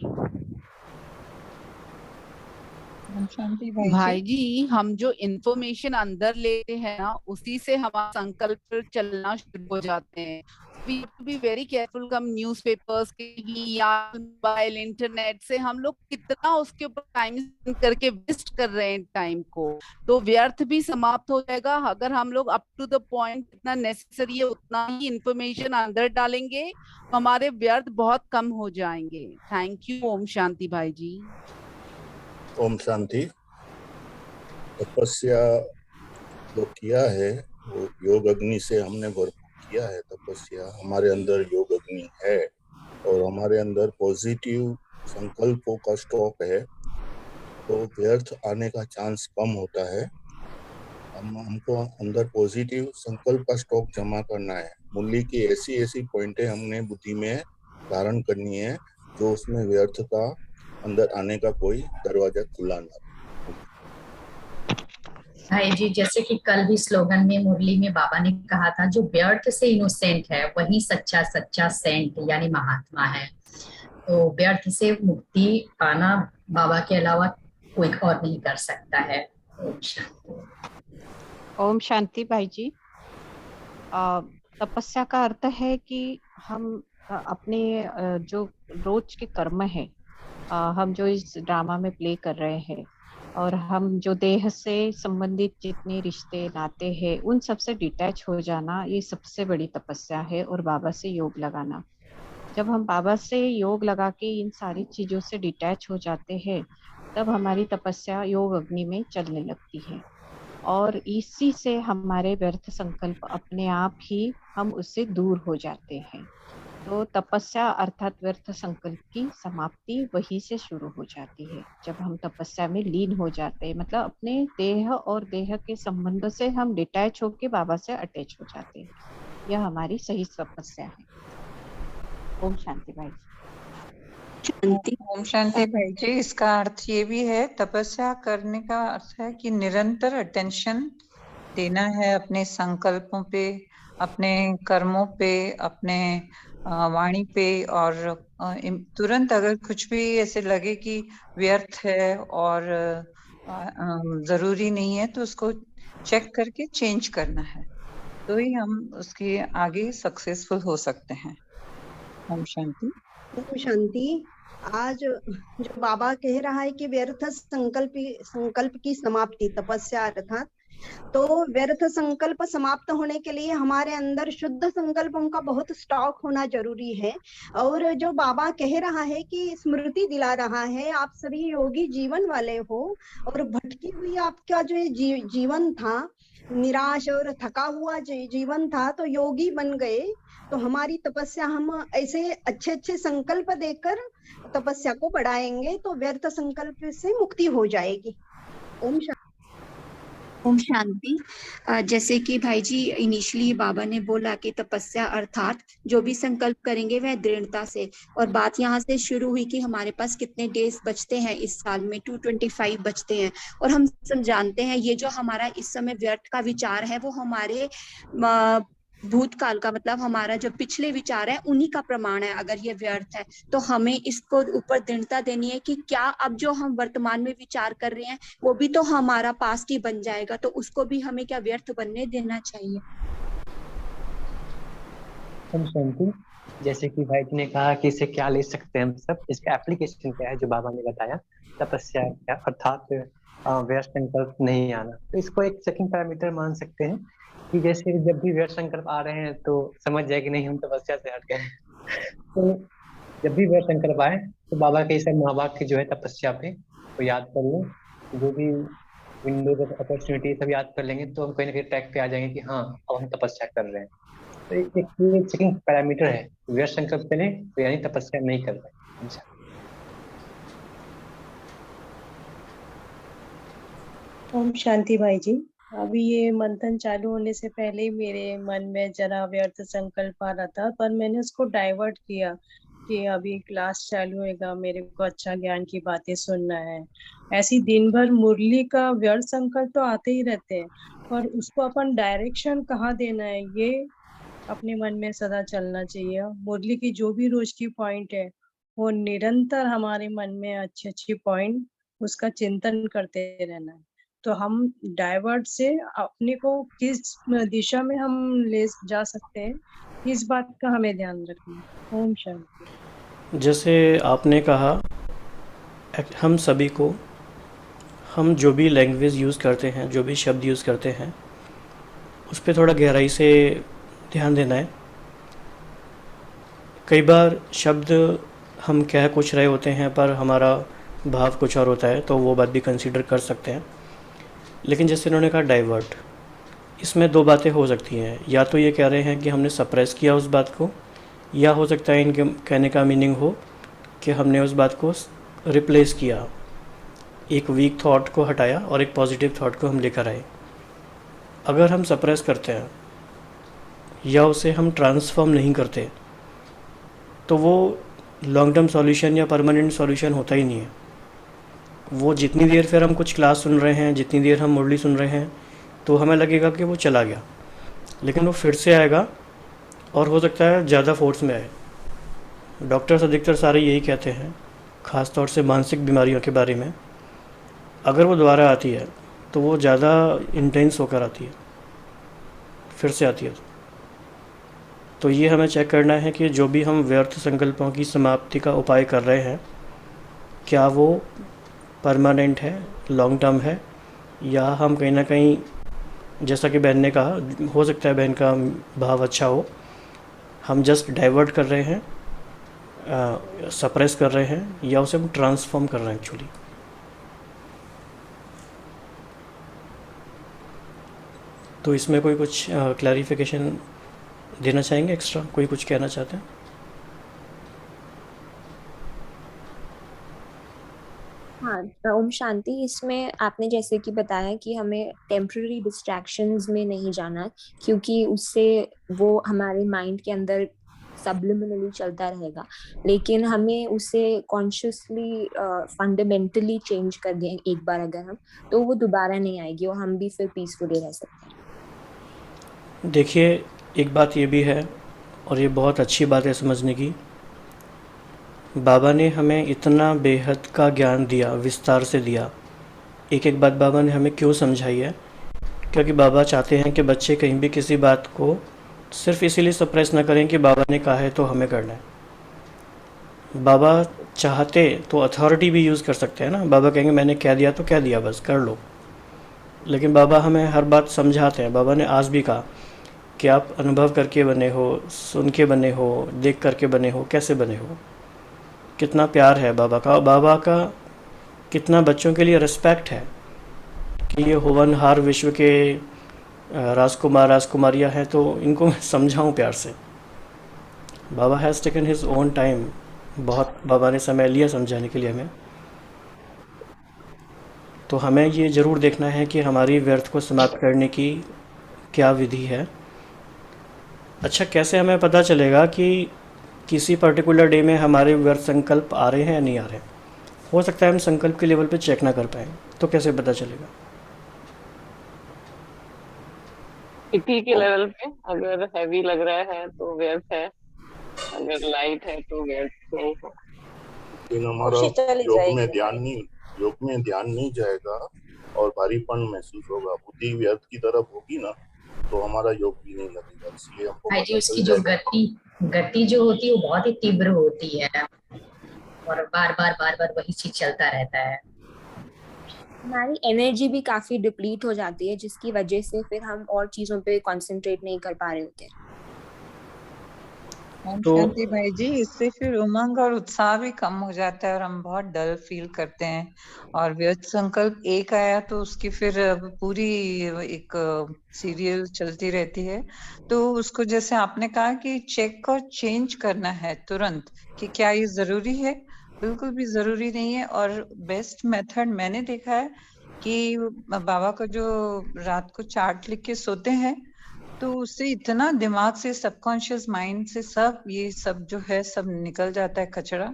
शांति भाई जी, हम जो इन्फॉर्मेशन अंदर लेते हैं ना, उसी से हमारा संकल्प चलना शुरू हो जाते हैं। We have to be very careful। हम न्यूज़पेपर्स की या मोबाइल इंटरनेट से हम लोग कितना उसके ऊपर टाइम स्पेंड करके वेस्ट कर रहे हैं टाइम को, तो व्यर्थ भी समाप्त हो जाएगा। अगर हम लोग अप टू द पॉइंट जितना नेसेसरी है उतना ही इंफॉर्मेशन अंदर डालेंगे तो हमारे व्यर्थ बहुत कम हो जाएंगे। Thank you. ओम शांति भाई जी। ओम शांति। तपस्या जो किया है वो योग अग्नि से हमने भरपूर किया है। तपस्या हमारे अंदर योग अग्नि है और हमारे अंदर पॉजिटिव संकल्पों का स्टॉक है, तो व्यर्थ आने का चांस कम होता है। हमको अंदर पॉजिटिव संकल्प का स्टॉक जमा करना है। मुरली की ऐसी पॉइंटें हमने बुद्धि में धारण करनी है जो उसमें व्यर्थ का अंदर आने का कोई दरवाजा खुला ना। भाई जी, जैसे कि कल भी स्लोगन में मुरली में बाबा ने कहा था, जो व्यर्थ से इनोसेंट है वही सच्चा सच्चा सेंट यानी महात्मा है। तो व्यर्थ से मुक्ति पाना बाबा के अलावा कोई और नहीं कर सकता है। ओम शांति। ओम शांति भाई जी। तपस्या का अर्थ है कि हम अपने जो रोज के कर्म है, हम जो इस ड्रामा में प्ले कर रहे हैं, और हम जो देह से संबंधित जितने रिश्ते नाते हैं उन सब से डिटैच हो जाना, ये सबसे बड़ी तपस्या है। और बाबा से योग लगाना, जब हम बाबा से योग लगा के इन सारी चीजों से डिटैच हो जाते हैं, तब हमारी तपस्या योग अग्नि में चलने लगती है, और इसी से हमारे व्यर्थ संकल्प अपने आप ही हम उससे दूर हो जाते हैं। तो तपस्या अर्थात व्यर्थ संकल्प की समाप्ति वहीं से शुरू हो जाती है, जब हम तपस्या में लीन हो जाते हैं, मतलब अपने देह और देह के संबंध से हम डिटैच होके बाबा से अटैच हो जाते हैं। यह हमारी सही तपस्या है। ओम शांति भाई। ओम शांति भाई जी। इसका अर्थ ये भी है, तपस्या करने का अर्थ है कि निरंतर अटेंशन देना है अपने संकल्पों पे, अपने कर्मों पे, अपने वाणी पे, और तुरंत अगर कुछ भी ऐसे लगे कि व्यर्थ है और जरूरी नहीं है तो उसको चेक करके चेंज करना है, तो ही हम उसके आगे सक्सेसफुल हो सकते हैं। ओम शांति। ओम शांति। आज जो बाबा कह रहा है कि व्यर्थ संकल्प की समाप्ति तपस्या अर्थात, तो व्यर्थ संकल्प समाप्त होने के लिए हमारे अंदर शुद्ध संकल्पों का बहुत स्टॉक होना जरूरी है। और जो बाबा कह रहा है कि स्मृति दिला रहा है, आप सभी योगी जीवन वाले हो, और भटकी हुई आपका जो जीवन था, निराश और थका हुआ जीवन था, तो योगी बन गए। तो हमारी तपस्या, हम ऐसे अच्छे अच्छे संकल्प देकर तपस्या को बढ़ाएंगे तो व्यर्थ संकल्प से मुक्ति हो जाएगी। ओम शांति। ओम शांति। जैसे कि भाई जी इनिशियली बाबा ने बोला कि तपस्या अर्थात जो भी संकल्प करेंगे वह दृढ़ता से, और बात यहाँ से शुरू हुई कि हमारे पास कितने डेज बचते हैं इस साल में, 225 बचते हैं, और हम सब जानते हैं ये जो हमारा इस समय व्यर्थ का विचार है वो हमारे भूतकाल का, मतलब हमारा जो पिछले विचार है उन्हीं का प्रमाण है। अगर ये व्यर्थ है तो हमें इसको ऊपर दृढ़ता देनी है कि क्या अब जो हम वर्तमान में विचार कर रहे हैं वो भी तो हमारा पास्ट ही बन जाएगा, तो उसको भी हमें क्या व्यर्थ बनने देना चाहिए। ओम शांति। जैसे कि भाई जी ने कहा कि इसे क्या ले सकते हैं हम सब, इसका एप्लीकेशन क्या है जो बाबा ने बताया, तपस्या अर्थात व्यर्थ संकल्प नहीं आना। तो इसको एक सेकंड पैरामीटर मान सकते हैं कि जैसे जब भी व्यर्थ संकल्प आ रहे हैं तो समझ जाए कि नहीं हम तपस्या से हट गए। तो जब भी व्यर्थ संकल्प आए तो बाबा के सब महावाक्य जो है तपस्या पे तो याद कर लो, जो भी विंडोज ऑफ अपॉर्चुनिटी सब याद कर लेंगे तो हम कहीं ना कहीं ट्रैक पे आ जाएंगे कि हाँ अब हम तपस्या कर रहे हैं। तो एक सेकंड पैरामीटर है, व्यर्थ संकल्प करें तो यानी तपस्या नहीं कर रहे। ओम शांति भाई जी। अभी ये मंथन चालू होने से पहले ही मेरे मन में जरा व्यर्थ संकल्प आ रहा था, पर मैंने उसको डाइवर्ट किया कि अभी क्लास चालू होगा, मेरे को अच्छा ज्ञान की बातें सुनना है। ऐसी दिन भर मुरली का व्यर्थ संकल्प तो आते ही रहते हैं, पर उसको अपन डायरेक्शन कहाँ देना है ये अपने मन में सदा चलना चाहिए। मुरली की जो भी रोज की पॉइंट है वो निरंतर हमारे मन में अच्छी अच्छी पॉइंट उसका चिंतन करते रहना है। तो हम डाइवर्ट से अपने को किस दिशा में हम ले जा सकते हैं, इस बात का हमें ध्यान रखना है। ओम शांति। जैसे आपने कहा, हम सभी को, हम जो भी लैंग्वेज यूज़ करते हैं, जो भी शब्द यूज़ करते हैं, उस पर थोड़ा गहराई से ध्यान देना है। कई बार शब्द हम कह कुछ रहे होते हैं पर हमारा भाव कुछ और होता है, तो वो बात भी कंसीडर कर सकते हैं। लेकिन जैसे उन्होंने कहा डाइवर्ट, इसमें दो बातें हो सकती हैं। या तो ये कह रहे हैं कि हमने सप्रेस किया उस बात को, या हो सकता है इनके कहने का मीनिंग हो कि हमने उस बात को रिप्लेस किया, एक वीक थॉट को हटाया और एक पॉजिटिव थॉट को हम लेकर आए। अगर हम सप्रेस करते हैं या उसे हम ट्रांसफॉर्म नहीं करते तो वो लॉन्ग टर्म सॉल्यूशन या परमानेंट सॉल्यूशन होता ही नहीं है। वो जितनी देर फिर हम कुछ क्लास सुन रहे हैं, जितनी देर हम मुरली सुन रहे हैं, तो हमें लगेगा कि वो चला गया, लेकिन वो फिर से आएगा और हो सकता है ज़्यादा फोर्स में आए। डॉक्टर्स अधिकतर सारे यही कहते हैं, ख़ास तौर से मानसिक बीमारियों के बारे में, अगर वो दोबारा आती है तो वो ज़्यादा इंटेंस होकर आती है, फिर से आती है। तो ये हमें चेक करना है कि जो भी हम व्यर्थ संकल्पों की समाप्ति का उपाय कर रहे हैं, क्या वो परमानेंट है, लॉन्ग टर्म है, या हम कहीं ना कहीं, जैसा कि बहन ने कहा, हो सकता है बहन का भाव अच्छा हो, हम जस्ट डाइवर्ट कर रहे हैं, सप्रेस कर रहे हैं, या उसे हम ट्रांसफॉर्म कर रहे हैं एक्चुअली। तो इसमें कोई कुछ क्लैरिफिकेशन देना चाहेंगे एक्स्ट्रा, कोई कुछ कहना चाहते हैं? हाँ, ओम शांति। इसमें आपने जैसे कि बताया कि हमें टेम्पररी डिस्ट्रैक्शंस में नहीं जाना, क्योंकि उससे वो हमारे माइंड के अंदर सबलिमिनली चलता रहेगा, लेकिन हमें उसे कॉन्शियसली फंडामेंटली चेंज कर दें एक बार अगर हम, तो वो दोबारा नहीं आएगी और हम भी फिर पीसफुली रह सकते हैं। देखिए, एक बात ये भी है, और ये बहुत अच्छी बात है समझने की, बाबा ने हमें इतना बेहद का ज्ञान दिया, विस्तार से दिया। एक एक बात बाबा ने हमें क्यों समझाई है? क्योंकि बाबा चाहते हैं कि बच्चे कहीं भी किसी बात को सिर्फ इसीलिए सप्रेस ना करें कि बाबा ने कहा है तो हमें करना है। बाबा चाहते तो अथॉरिटी भी यूज़ कर सकते हैं ना, बाबा कहेंगे मैंने कह दिया तो कह दिया, बस कर लो। लेकिन बाबा हमें हर बात समझाते हैं। बाबा ने आज भी कहा कि आप अनुभव करके बने हो, सुन के बने हो, देख करके बने हो, कैसे बने हो। कितना प्यार है बाबा का, बाबा का कितना बच्चों के लिए रिस्पेक्ट है कि ये होवनहार विश्व के राजकुमार राजकुमारियाँ हैं, तो इनको मैं समझाऊँ प्यार से। बाबा has taken his own time, बहुत बाबा ने समय लिया समझाने के लिए हमें। तो हमें ये ज़रूर देखना है कि हमारी व्यर्थ को समाप्त करने की क्या विधि है। अच्छा, कैसे हमें पता चलेगा कि किसी पर्टिकुलर डे में हमारे व्यर्थ संकल्प आ रहे हैं या नहीं आ रहे हैं? हो सकता है हम संकल्प के लेवल पे चेक ना कर पाएँ, तो कैसे पता चलेगा? इति के लेवल पे अगर हैवी लग रहा है तो व्यर्थ है, अगर लाइट है तो व्यर्थ नहीं है। लेकिन हमारा योग में ध्यान नहीं जाएगा और भारीपन महसूस होगा, बुद्धि व्यर्थ की तरफ होगी ना, तो हमारा योग भी नहीं लगेगा। इसलिए हमको भाई जी उसकी जो गति जो होती है वो बहुत ही तीव्र होती है और बार बार वही चीज चलता रहता है। हमारी एनर्जी भी काफी डिप्लीट हो जाती है, जिसकी वजह से फिर हम और चीजों पे कंसंट्रेट नहीं कर पा रहे होते। ओम शांति भाई जी, इससे फिर उमंग और उत्साह भी कम हो जाता है और हम बहुत डल फील करते हैं। और व्यर्थ संकल्प एक आया तो उसकी फिर पूरी एक सीरियल चलती रहती है। तो उसको जैसे आपने कहा कि चेक और चेंज करना है तुरंत कि क्या ये जरूरी है, बिल्कुल भी जरूरी नहीं है। और बेस्ट मेथड मैंने देखा है कि बाबा का जो रात को चार्ट लिख के सोते हैं, तो उससे इतना दिमाग से, सबकॉन्शियस माइंड से सब ये सब जो है सब निकल जाता है कचरा,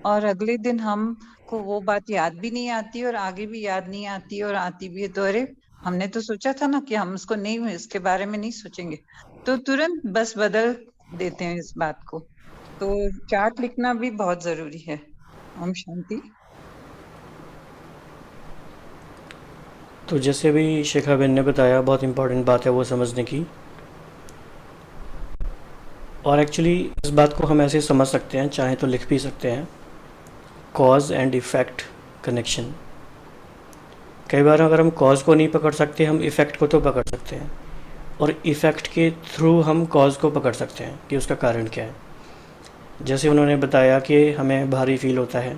और अगले दिन हमको वो बात याद भी नहीं आती और आगे भी याद नहीं आती, और आती भी है तो अरे हमने तो सोचा था ना कि हम इसको नहीं, इसके बारे में नहीं सोचेंगे, तो तुरंत बस बदल देते हैं इस बात को। तो चार्ट लिखना भी बहुत जरूरी है। ओम शांति। तो जैसे भी शेखा बहन ने बताया, बहुत इम्पोर्टेंट बात है वो समझने की। और एक्चुअली इस बात को हम ऐसे समझ सकते हैं, चाहे तो लिख भी सकते हैं, कॉज एंड इफ़ेक्ट कनेक्शन। कई बार अगर हम कॉज को नहीं पकड़ सकते, हम इफ़ेक्ट को तो पकड़ सकते हैं, और इफ़ेक्ट के थ्रू हम कॉज को पकड़ सकते हैं कि उसका कारण क्या है। जैसे उन्होंने बताया कि हमें भारी फील होता है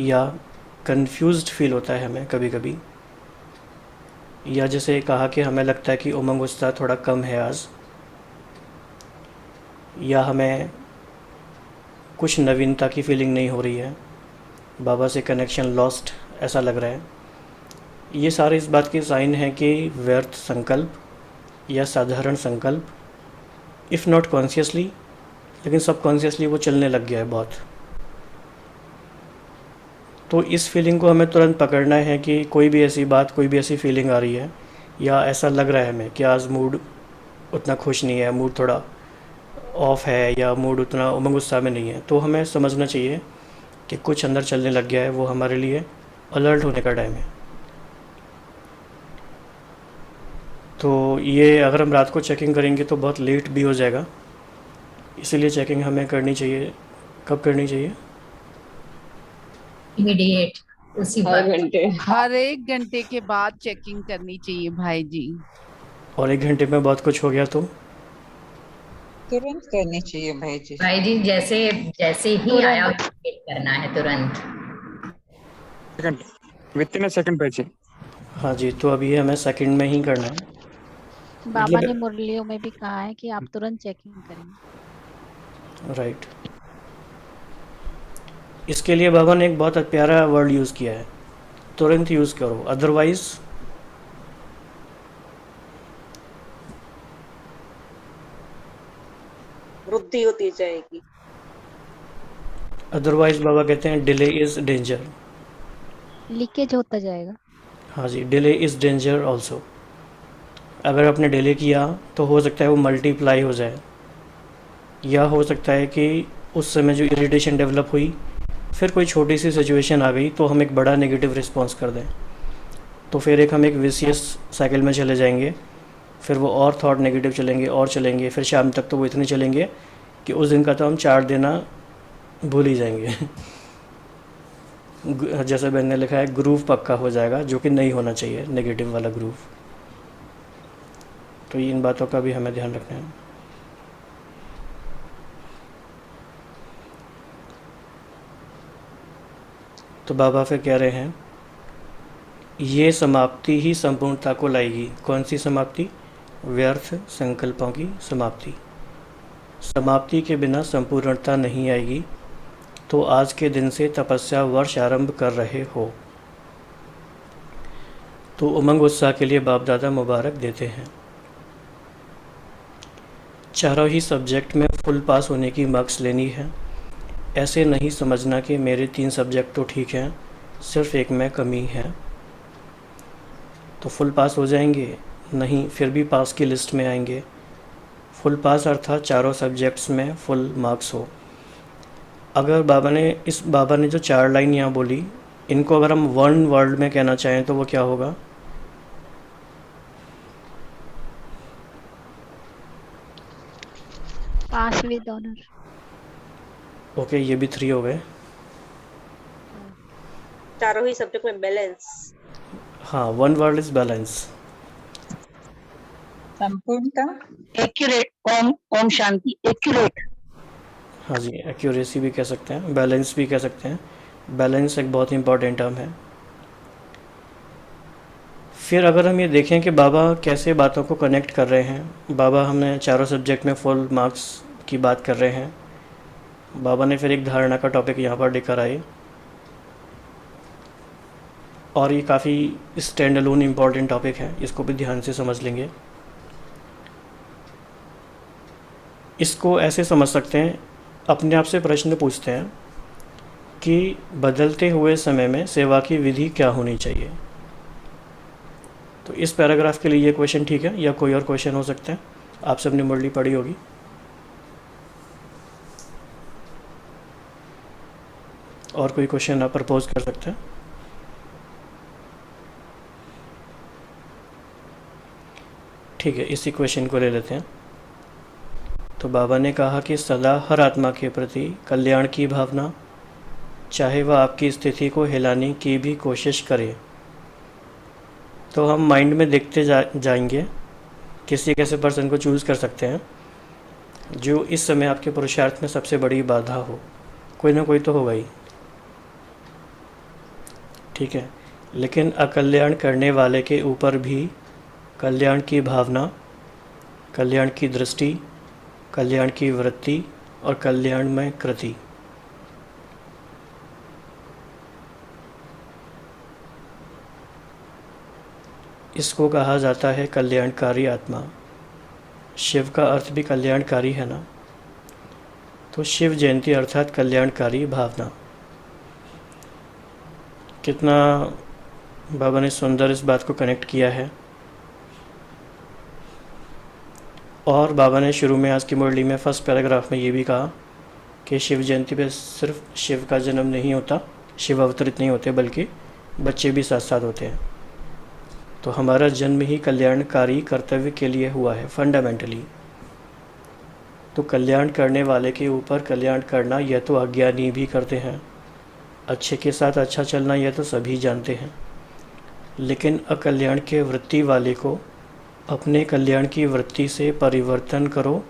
या कंफ्यूज्ड फील होता है हमें कभी कभी, या जैसे कहा कि हमें लगता है कि उमंग उत्साह थोड़ा कम है आज, या हमें कुछ नवीनता की फीलिंग नहीं हो रही है, बाबा से कनेक्शन लॉस्ट ऐसा लग रहा है। ये सारे इस बात के साइन हैं कि व्यर्थ संकल्प या साधारण संकल्प, इफ़ नॉट कॉन्शियसली लेकिन सबकॉन्शियसली वो चलने लग गया है बहुत। तो इस फीलिंग को हमें तुरंत पकड़ना है कि कोई भी ऐसी बात, कोई भी ऐसी फीलिंग आ रही है या ऐसा लग रहा है हमें कि आज मूड उतना खुश नहीं है, मूड थोड़ा ऑफ है या मूड उतना उमंग उत्साह में नहीं है, तो हमें समझना चाहिए कि कुछ अंदर चलने लग गया है, वो हमारे लिए अलर्ट होने का टाइम है। तो ये अगर हम रात को चेकिंग करेंगे तो बहुत लेट भी हो जाएगा, इसीलिए चेकिंग हमें करनी चाहिए। कब करनी चाहिए? इमीडिएट, उसी हर वक्त। घंटे। हर 1 घंटे के बाद चेकिंग करनी चाहिए भाई जी। और 1 घंटे में बहुत कुछ हो गया तो तुरंत करनी चाहिए भाई जी। भाई जी जैसे जैसे ही आया इमीडिएट करना है तुरंत। Second, with in a second भाई जी। हाँ जी, तो अभी हमें सेकंड में ही करना है। बाबा ने मतलब मुरलियों में भी कहा है कि आप तुरंत चेकिंग करें। राइट, इसके लिए बाबा ने एक बहुत प्यारा वर्ड यूज़ किया है, तुरंत यूज़ करो, अदरवाइज वृद्धि होती जाएगी। अदरवाइज बाबा कहते हैं डिले इज़ डेंजर। लीकेज होता जाएगा। हाँ जी, डिले इज़ डेंजर ऑल्सो। अगर आपने डिले किया तो हो सकता है वो मल्टीप्लाई हो जाए, या हो सकता है कि उस समय जो इरिटेशन डेवलप हुई, फिर कोई छोटी सी सिचुएशन आ गई तो हम एक बड़ा नेगेटिव रिस्पॉन्स कर दें, तो फिर हम एक विशियस साइकिल में चले जाएंगे। फिर वो और थॉट नेगेटिव चलेंगे और चलेंगे, फिर शाम तक तो वो इतने चलेंगे कि उस दिन का तो हम चार्ट देना भूल ही जाएंगे। जैसे बहन ने लिखा है, ग्रूव पक्का हो जाएगा, जो कि नहीं होना चाहिए, नेगेटिव वाला ग्रूव। तो इन बातों का भी हमें ध्यान रखना है। तो बाबा फिर कह रहे हैं, ये समाप्ति ही संपूर्णता को लाएगी। कौन सी समाप्ति? व्यर्थ संकल्पों की समाप्ति। समाप्ति के बिना संपूर्णता नहीं आएगी। तो आज के दिन से तपस्या वर्ष आरंभ कर रहे हो, तो उमंग उत्साह के लिए बाप दादा मुबारक देते हैं। चारों ही सब्जेक्ट में फुल पास होने की मार्क्स लेनी है। ऐसे नहीं समझना कि मेरे 3 सब्जेक्ट तो ठीक हैं, सिर्फ एक में कमी है, तो फुल पास हो जाएंगे? नहीं, फिर भी पास की लिस्ट में आएंगे। फुल पास अर्थात चारों सब्जेक्ट्स में फुल मार्क्स हो। अगर बाबा ने जो 4 लाइन यहाँ बोली, इनको अगर हम 1 वर्ड में कहना चाहें तो वो क्या होगा? पास विद ऑनर। ओके, ये भी 3 हो गए। चारों ही सब्जेक्ट में बैलेंस। हाँ, 1 वर्ड इज बैलेंस। संपूर्णता, एक्यूरेट, ओम ओम शांति, एक्यूरेट। हाँ जी, एक्यूरेसी भी कह सकते हैं, बैलेंस भी कह सकते हैं। बैलेंस एक बहुत इंपॉर्टेंट टर्म है। फिर अगर हम ये देखें कि बाबा कैसे बातों को कनेक्ट कर रहे हैं, बाबा हमने चारों सब्जेक्ट में फुल मार्क्स की बात कर रहे हैं। बाबा ने फिर एक धारणा का टॉपिक यहाँ पर लेकर आए, और ये काफ़ी स्टैंड अलोन इम्पॉर्टेंट टॉपिक है, इसको भी ध्यान से समझ लेंगे। इसको ऐसे समझ सकते हैं, अपने आप से प्रश्न पूछते हैं कि बदलते हुए समय में सेवा की विधि क्या होनी चाहिए। तो इस पैराग्राफ के लिए ये क्वेश्चन ठीक है, या कोई और क्वेश्चन हो सकता है? आप सबने मुरली पढ़ी होगी। और कोई क्वेश्चन आप प्रपोज कर सकते हैं? ठीक है, इसी क्वेश्चन को ले लेते हैं। तो बाबा ने कहा कि सदा हर आत्मा के प्रति कल्याण की भावना, चाहे वह आपकी स्थिति को हिलाने की भी कोशिश करे। तो हम माइंड में देखते जाएंगे किसी एक ऐसे पर्सन को चूज़ कर सकते हैं जो इस समय आपके पुरुषार्थ में सबसे बड़ी बाधा हो। कोई ना कोई तो होगा ही, ठीक है। लेकिन अकल्याण करने वाले के ऊपर भी कल्याण की भावना, कल्याण की दृष्टि, कल्याण की वृत्ति और कल्याणमय कृति, इसको कहा जाता है कल्याणकारी आत्मा। शिव का अर्थ भी कल्याणकारी है ना, तो शिव जयंती अर्थात कल्याणकारी भावना। कितना बाबा ने सुंदर इस बात को कनेक्ट किया है। और बाबा ने शुरू में आज की मुरली में फर्स्ट पैराग्राफ में ये भी कहा कि शिव जयंती पे सिर्फ शिव का जन्म नहीं होता, शिव अवतरित नहीं होते, बल्कि बच्चे भी साथ साथ होते हैं। तो हमारा जन्म ही कल्याणकारी कर्तव्य के लिए हुआ है फंडामेंटली। तो कल्याण करने वाले के ऊपर कल्याण करना यह तो अज्ञानी भी करते हैं, अच्छे के साथ अच्छा चलना यह तो सभी जानते हैं, लेकिन अकल्याण के वृत्ति वाले को अपने कल्याण की वृत्ति से परिवर्तन करो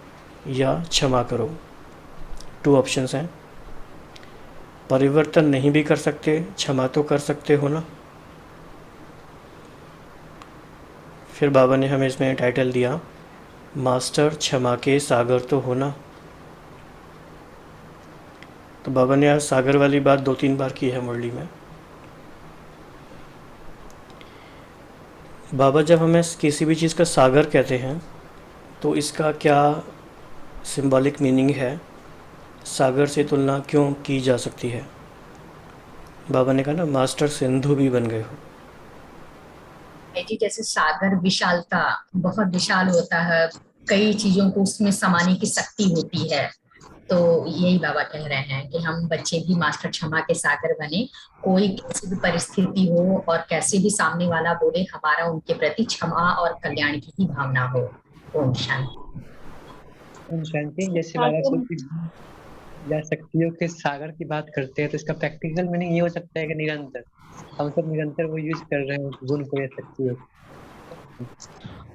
या क्षमा करो। 2 ऑप्शंस हैं। परिवर्तन नहीं भी कर सकते, क्षमा तो कर सकते हो ना। फिर बाबा ने हमें इसमें टाइटल दिया, मास्टर क्षमा के सागर तो हो ना। तो बाबा ने आज सागर वाली बात 2-3 बार की है मुरली में। बाबा जब हमें किसी भी चीज़ का सागर कहते हैं तो इसका क्या सिंबॉलिक मीनिंग है, सागर से तुलना क्यों की जा सकती है। बाबा ने कहा ना, मास्टर सिंधु भी बन गए हो। जी जैसे सागर विशालता, बहुत विशाल होता है, कई चीजों को उसमें समाने की शक्ति होती है। तो यही बाबा कह रहे हैं कि हम बच्चे भी मास्टर क्षमा के सागर बने। कोई कैसी भी परिस्थिति हो और कैसे भी सामने वाला बोले, हमारा उनके प्रति क्षमा और कल्याण की ही भावना हो। ओम शांति। ओम शांति। जैसे बाबा को या शक्तियों के सागर की बात करते हैं तो इसका प्रैक्टिकल मीनिंग ये हो सकता है कि निरंतर हम सब निरंतर वो यूज कर रहे हैं गुण को या शक्तियों को।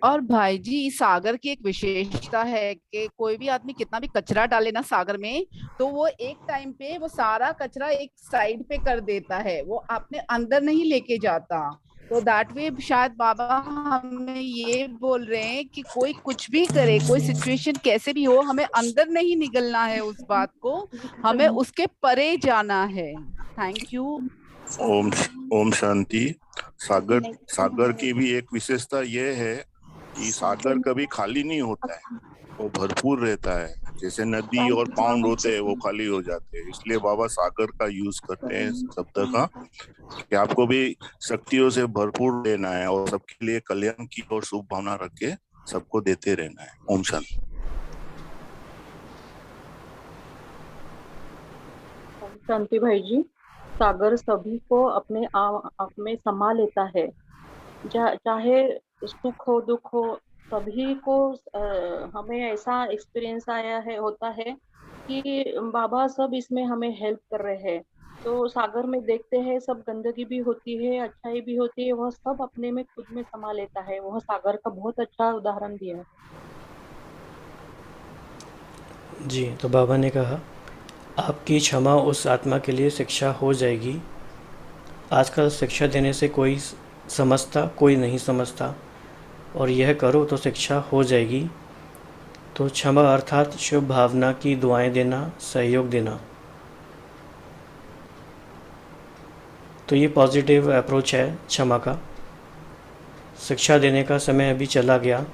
और भाई जी, इस सागर की एक विशेषता है कि कोई भी आदमी कितना भी कचरा डाले ना सागर में, तो वो एक टाइम पे वो सारा कचरा एक साइड पे कर देता है, वो अपने अंदर नहीं लेके जाता। तो दैट वे शायद बाबा हमें ये बोल रहे हैं कि कोई कुछ भी करे, कोई सिचुएशन कैसे भी हो, हमें अंदर नहीं निगलना है उस बात को, हमें उसके परे जाना है। Thank you. ओम शांति। सागर की भी एक विशेषता यह है कि सागर कभी खाली नहीं होता है, वो भरपूर रहता है। जैसे नदी और पाउंड होते हैं वो खाली हो जाते हैं, इसलिए बाबा सागर का यूज करते हैं शब्द का कि आपको भी शक्तियों से भरपूर लेना है और सबके लिए कल्याण की और शुभ भावना रख के सबको देते रहना है। ओम शांति। ओम शांति भाई जी। सागर सभी को अपने आप में समा लेता है, चाहे सुख हो दुख हो, सभी को। हमें ऐसा एक्सपीरियंस आया है, होता है कि बाबा सब इसमें हमें हेल्प कर रहे हैं। तो सागर में देखते हैं सब गंदगी भी होती है, अच्छाई भी होती है, वह सब अपने में खुद में समा लेता है। वह सागर का बहुत अच्छा उदाहरण दिया है जी। तो बाबा ने कहा, आपकी क्षमा उस आत्मा के लिए शिक्षा हो जाएगी। आजकल शिक्षा देने से कोई समझता, कोई नहीं समझता, और यह करो तो शिक्षा हो जाएगी। तो क्षमा अर्थात शुभ भावना की दुआएं देना, सहयोग देना। तो ये पॉजिटिव अप्रोच है क्षमा का। शिक्षा देने का समय अभी चला गया,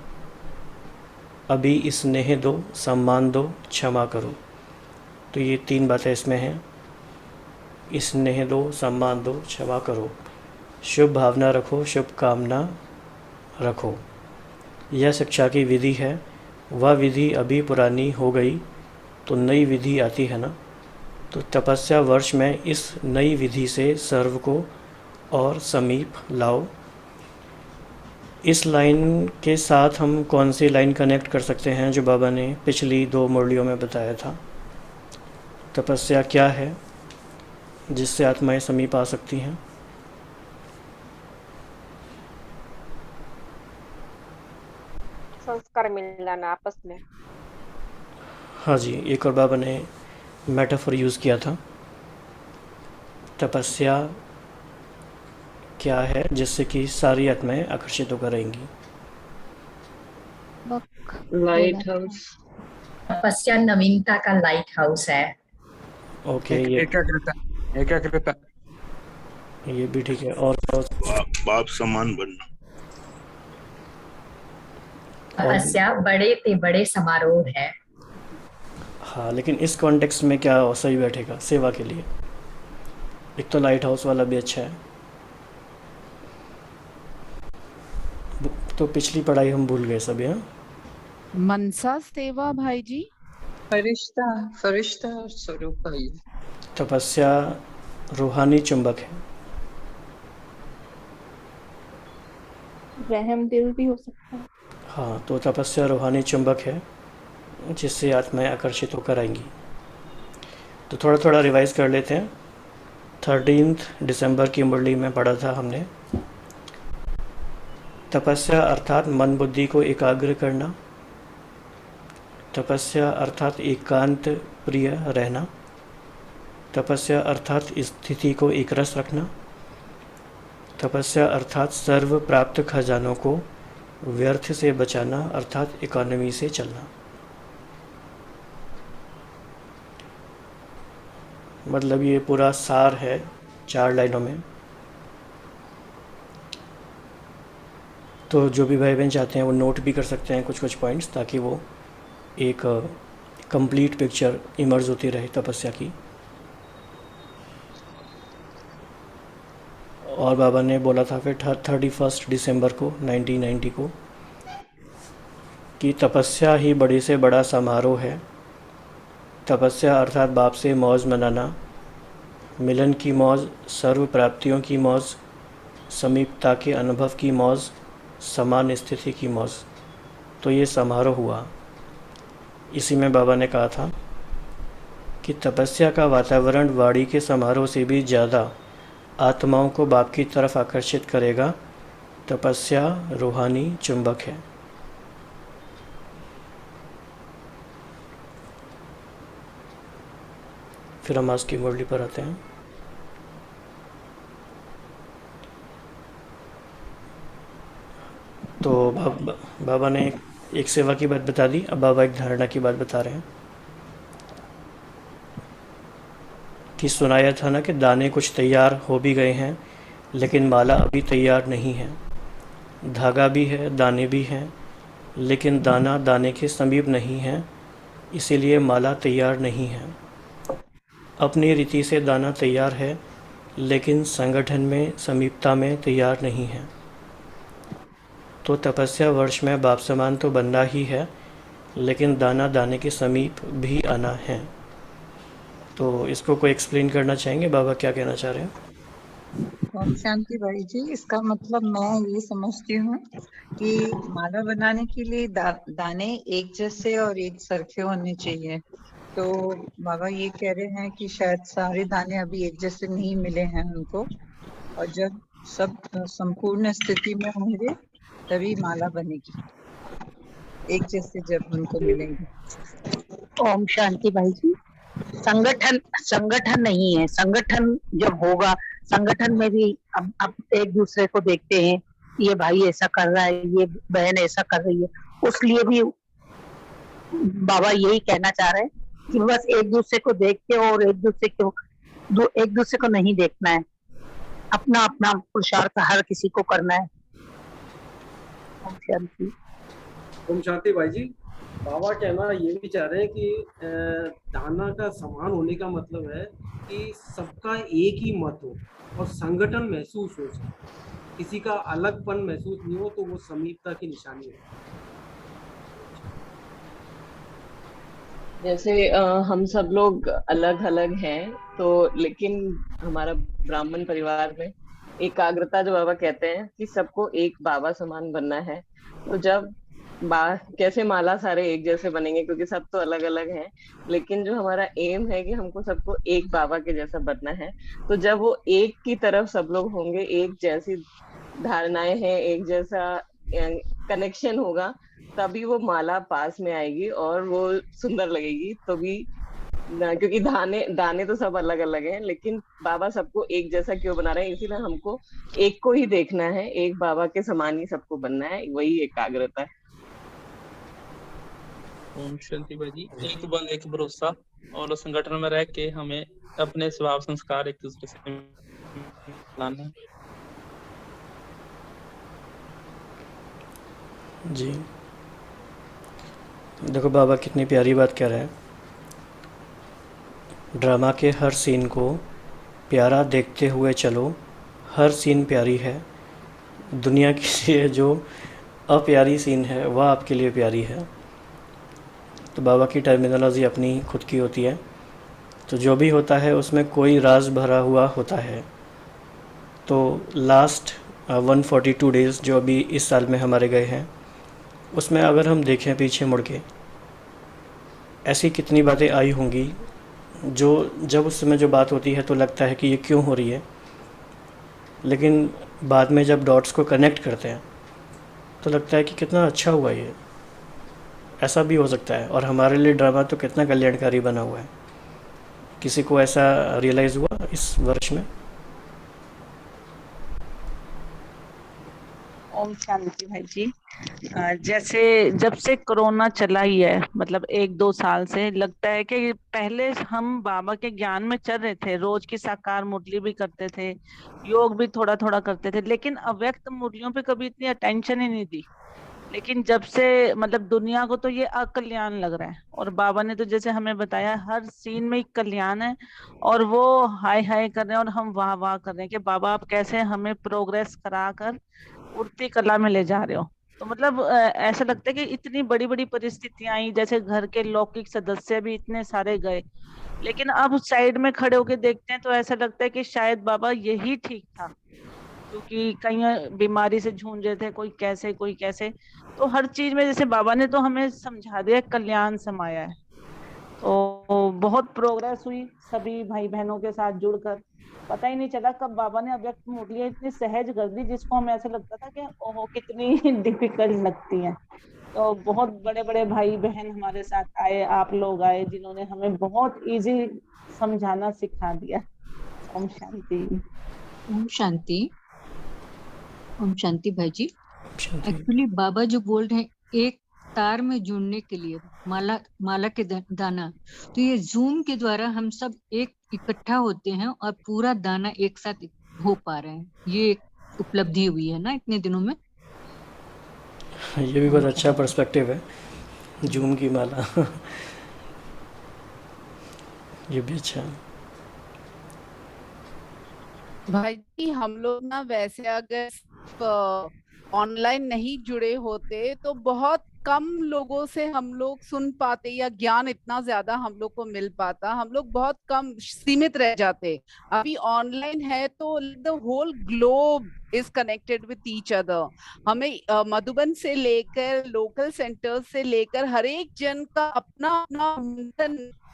अभी स्नेह दो, सम्मान दो, क्षमा करो। तो ये 3 बातें इसमें हैं, स्नेह दो, सम्मान दो, क्षमा करो, शुभ भावना रखो, शुभ कामना रखो। यह शिक्षा की विधि है। वह विधि अभी पुरानी हो गई तो नई विधि आती है ना। तो तपस्या वर्ष में इस नई विधि से सर्व को और समीप लाओ। इस लाइन के साथ हम कौन सी लाइन कनेक्ट कर सकते हैं जो बाबा ने पिछली 2 मुरलियों में बताया था। तपस्या क्या है जिससे आत्माएं समीप आ सकती हैं। संस्कार मिलाना आपस में। हाँ जी, एक और बाबा ने मेटाफर यूज़ किया था। तपस्या क्या है जिससे कि सारी आत्माएं आकर्षित होकर रहेंगी। Light house. तपस्या नवीनता का लाइट हाउस है। ओके, ये एकाग्रता ये भी ठीक है। और बाप समान बनना। तपस्या बड़े ते बड़े समारोह है। हाँ, लेकिन इस कॉन्टेक्स्ट में क्या सही बैठेगा सेवा के लिए। एक तो लाइट हाउस वाला भी अच्छा है, तो पिछली पढ़ाई हम भूल गए सब। यहाँ मनसा सेवा भाई जी। फरिश्ता फरिश्ता स्वरूप भाई। तपस्या रूहानी चुंबक है। रहम दिल भी हो सकता है। हाँ, तो तपस्या रूहानी चुंबक है जिससे आत्माएं आकर्षित होकर आएंगी। तो थोड़ा थोड़ा रिवाइज कर लेते हैं। 13 दिसंबर की मुरली में पढ़ा था हमने, तपस्या अर्थात मन बुद्धि को एकाग्र करना, तपस्या अर्थात एकांत प्रिय रहना, तपस्या अर्थात स्थिति को एक रस रखना, तपस्या अर्थात सर्व प्राप्त खजानों को व्यर्थ से बचाना अर्थात इकोनॉमी से चलना। मतलब ये पूरा सार है 4 लाइनों में। तो जो भी भाई बहन चाहते हैं वो नोट भी कर सकते हैं कुछ कुछ पॉइंट्स, ताकि वो एक कंप्लीट पिक्चर इमर्ज होती रहे तपस्या की। और बाबा ने बोला था फिर 31 दिसंबर को 1990 को कि तपस्या ही बड़े से बड़ा समारोह है। तपस्या अर्थात बाप से मौज मनाना, मिलन की मौज, सर्व प्राप्तियों की मौज, समीपता के अनुभव की मौज, समान स्थिति की मौज। तो ये समारोह हुआ। इसी में बाबा ने कहा था कि तपस्या का वातावरण वाणी के समारोह से भी ज़्यादा आत्माओं को बाप की तरफ आकर्षित करेगा। तपस्या रूहानी चुंबक है। फिर हम आज की मुरली पर आते हैं। तो बाबा ने एक सेवा की बात बता दी, अब बाबा एक धारणा की बात बता रहे हैं कि सुनाया था ना कि दाने कुछ तैयार हो भी गए हैं लेकिन माला अभी तैयार नहीं है। धागा भी है, दाने भी हैं, लेकिन दाना दाने के समीप नहीं है, इसीलिए माला तैयार नहीं है। अपनी रीति से दाना तैयार है लेकिन संगठन में समीपता में तैयार नहीं है। तो तपस्या वर्ष में बाप समान तो बनना ही है, लेकिन दाना दाने के समीप भी आना है। तो इसको कोई एक्सप्लेन करना चाहेंगे, बाबा क्या कहना चाह रहे हैं? ओम शांति भाई जी, इसका मतलब मैं ये समझती हूँ कि माला बनाने के लिए दाने एक जैसे और एक सरखे होने चाहिए। तो बाबा ये कह रहे हैं कि शायद सारे दाने अभी एक जैसे नहीं मिले हैं उनको, और जब सब संपूर्ण स्थिति में होंगे तभी माला बनेगी, एक जैसे जब उनको मिलेंगे। ओम शांति भाई जी, संगठन नहीं है। संगठन जब होगा, संगठन में भी अब एक दूसरे को देखते हैं, ये भाई ऐसा कर रहा है, ये बहन ऐसा कर रही है, उस लिए भी बाबा यही कहना चाह रहे हैं कि बस एक दूसरे को देख के और एक दूसरे को नहीं देखना है, अपना अपना पुरुषार्थ हर किसी को करना है। ओम शांति। ओम शांति भाई जी, बाबा कहना ये भी चाह रहे हैं कि दाना का समान होने का मतलब है कि सबका एक ही मत हो और संगठन महसूस हो, किसी का अलगपन महसूस नहीं हो, तो वो समीपता की निशानी है। जैसे हम सब लोग अलग अलग हैं, तो लेकिन हमारा ब्राह्मण परिवार में एकाग्रता जो बाबा कहते हैं कि सबको एक बाबा समान बनना है। तो जब कैसे माला सारे एक जैसे बनेंगे, क्योंकि सब तो अलग अलग हैं, लेकिन जो हमारा एम है कि हमको सबको एक बाबा के जैसा बनना है। तो जब वो एक की तरफ सब लोग होंगे, एक जैसी धारणाएं हैं, एक जैसा कनेक्शन होगा, तभी वो माला पास में आएगी और वो सुंदर लगेगी। तो भी क्योंकि दाने तो सब अलग अलग हैं, लेकिन बाबा सबको एक जैसा क्यों बना रहे हैं, इसीलिए हमको एक को ही देखना है, एक बाबा के समान ही सबको बनना है, वही एकाग्रता है। ओम शांति भाई जी, एक बल एक भरोसा और संगठन में रह के हमें अपने स्वभाव संस्कार एक दूसरे से लाना है। जी देखो बाबा कितनी प्यारी बात कह रहे हैं। ड्रामा के हर सीन को प्यारा देखते हुए चलो, हर सीन प्यारी है। दुनिया के लिए जो अप्यारी सीन है वह आपके लिए प्यारी है। तो बाबा की टर्मिनोलॉजी अपनी खुद की होती है। तो जो भी होता है उसमें कोई राज भरा हुआ होता है। तो लास्ट 142 डेज़ जो अभी इस साल में हमारे गए हैं, उसमें अगर हम देखें पीछे मुड़ के, ऐसी कितनी बातें आई होंगी जो जब उस समय जो बात होती है तो लगता है कि ये क्यों हो रही है, लेकिन बाद में जब डॉट्स को कनेक्ट करते हैं तो लगता है कि कितना अच्छा हुआ ये, ऐसा भी हो सकता है। और हमारे लिए ड्रामा तो कितना कल्याणकारी बना हुआ है। किसी को ऐसा रियलाइज़ हुआ इस वर्ष में? ओम शांति भाई जी। जैसे जब से कोरोना चला ही है, मतलब 1-2 साल से, लगता है कि पहले हम बाबा के ज्ञान में चल रहे थे, रोज की साकार मुरली भी करते थे, योग भी थोड़ा थोड़ा करते थे, लेकिन अव्यक्त मुरलियों पे कभी इतनी अटेंशन ही नहीं दी। लेकिन जब से मतलब दुनिया को तो ये अकल्याण लग रहा है, और बाबा ने तो जैसे हमें बताया हर सीन में एक कल्याण है, और वो हाय हाय कर रहे हैं और हम वाह वाह कर रहे हैं कि बाबा आप कैसे हमें प्रोग्रेस करा कर उड़ती कला में ले जा रहे हो। तो मतलब ऐसा लगता है कि इतनी बड़ी बड़ी परिस्थितियां आई, जैसे घर के लौकिक सदस्य भी इतने सारे गए, लेकिन अब साइड में खड़े होके देखते हैं तो ऐसा लगता है कि शायद बाबा यही ठीक था, क्योंकि कई बीमारी से जूझ रहे थे, कोई कैसे कोई कैसे। तो हर चीज में जैसे बाबा ने तो हमें समझा दिया, कल्याण समाया है। तो बहुत प्रोग्रेस हुई सभी भाई बहनों के साथ जुड़कर। पता ही नहीं चला कब बाबा ने अव्यक्त मुरलियां इतनी सहज कर दी, जिसको हमें ऐसा लगता था कि ओहो कितनी डिफिकल्ट लगती हैं। तो बहुत बड़े बड़े भाई बहन हमारे साथ आए, आप लोग आए, जिन्होंने हमें बहुत इजी समझाना सिखा दिया। ओम शांति। ओम शांति। ओम शांति भाई जी। एक्चुअली बाबा जो बोल रहे हैं एक तार में जुड़ने के लिए माला के दाना, तो ये जूम के द्वारा हम सब एक इकट्ठा होते हैं और पूरा दाना एक साथ हो पा रहे हैं। ये एक उपलब्धि हुई है ना इतने दिनों में। ये भी बहुत अच्छा पर्सपेक्टिव है, जूम की माला। ये भी अच्छा है। भाई जी हम लोग ना वैसे अगर ऑनलाइन नहीं जुड़े होते तो बहुत कम लोगों से हम लोग सुन पाते, या ज्ञान इतना ज्यादा हम लोग को मिल पाता, हम लोग बहुत कम सीमित रह जाते। अभी ऑनलाइन है तो the whole globe is connected with each other. हमें मधुबन से लेकर लोकल सेंटर्स से लेकर हर एक जन का अपना अपना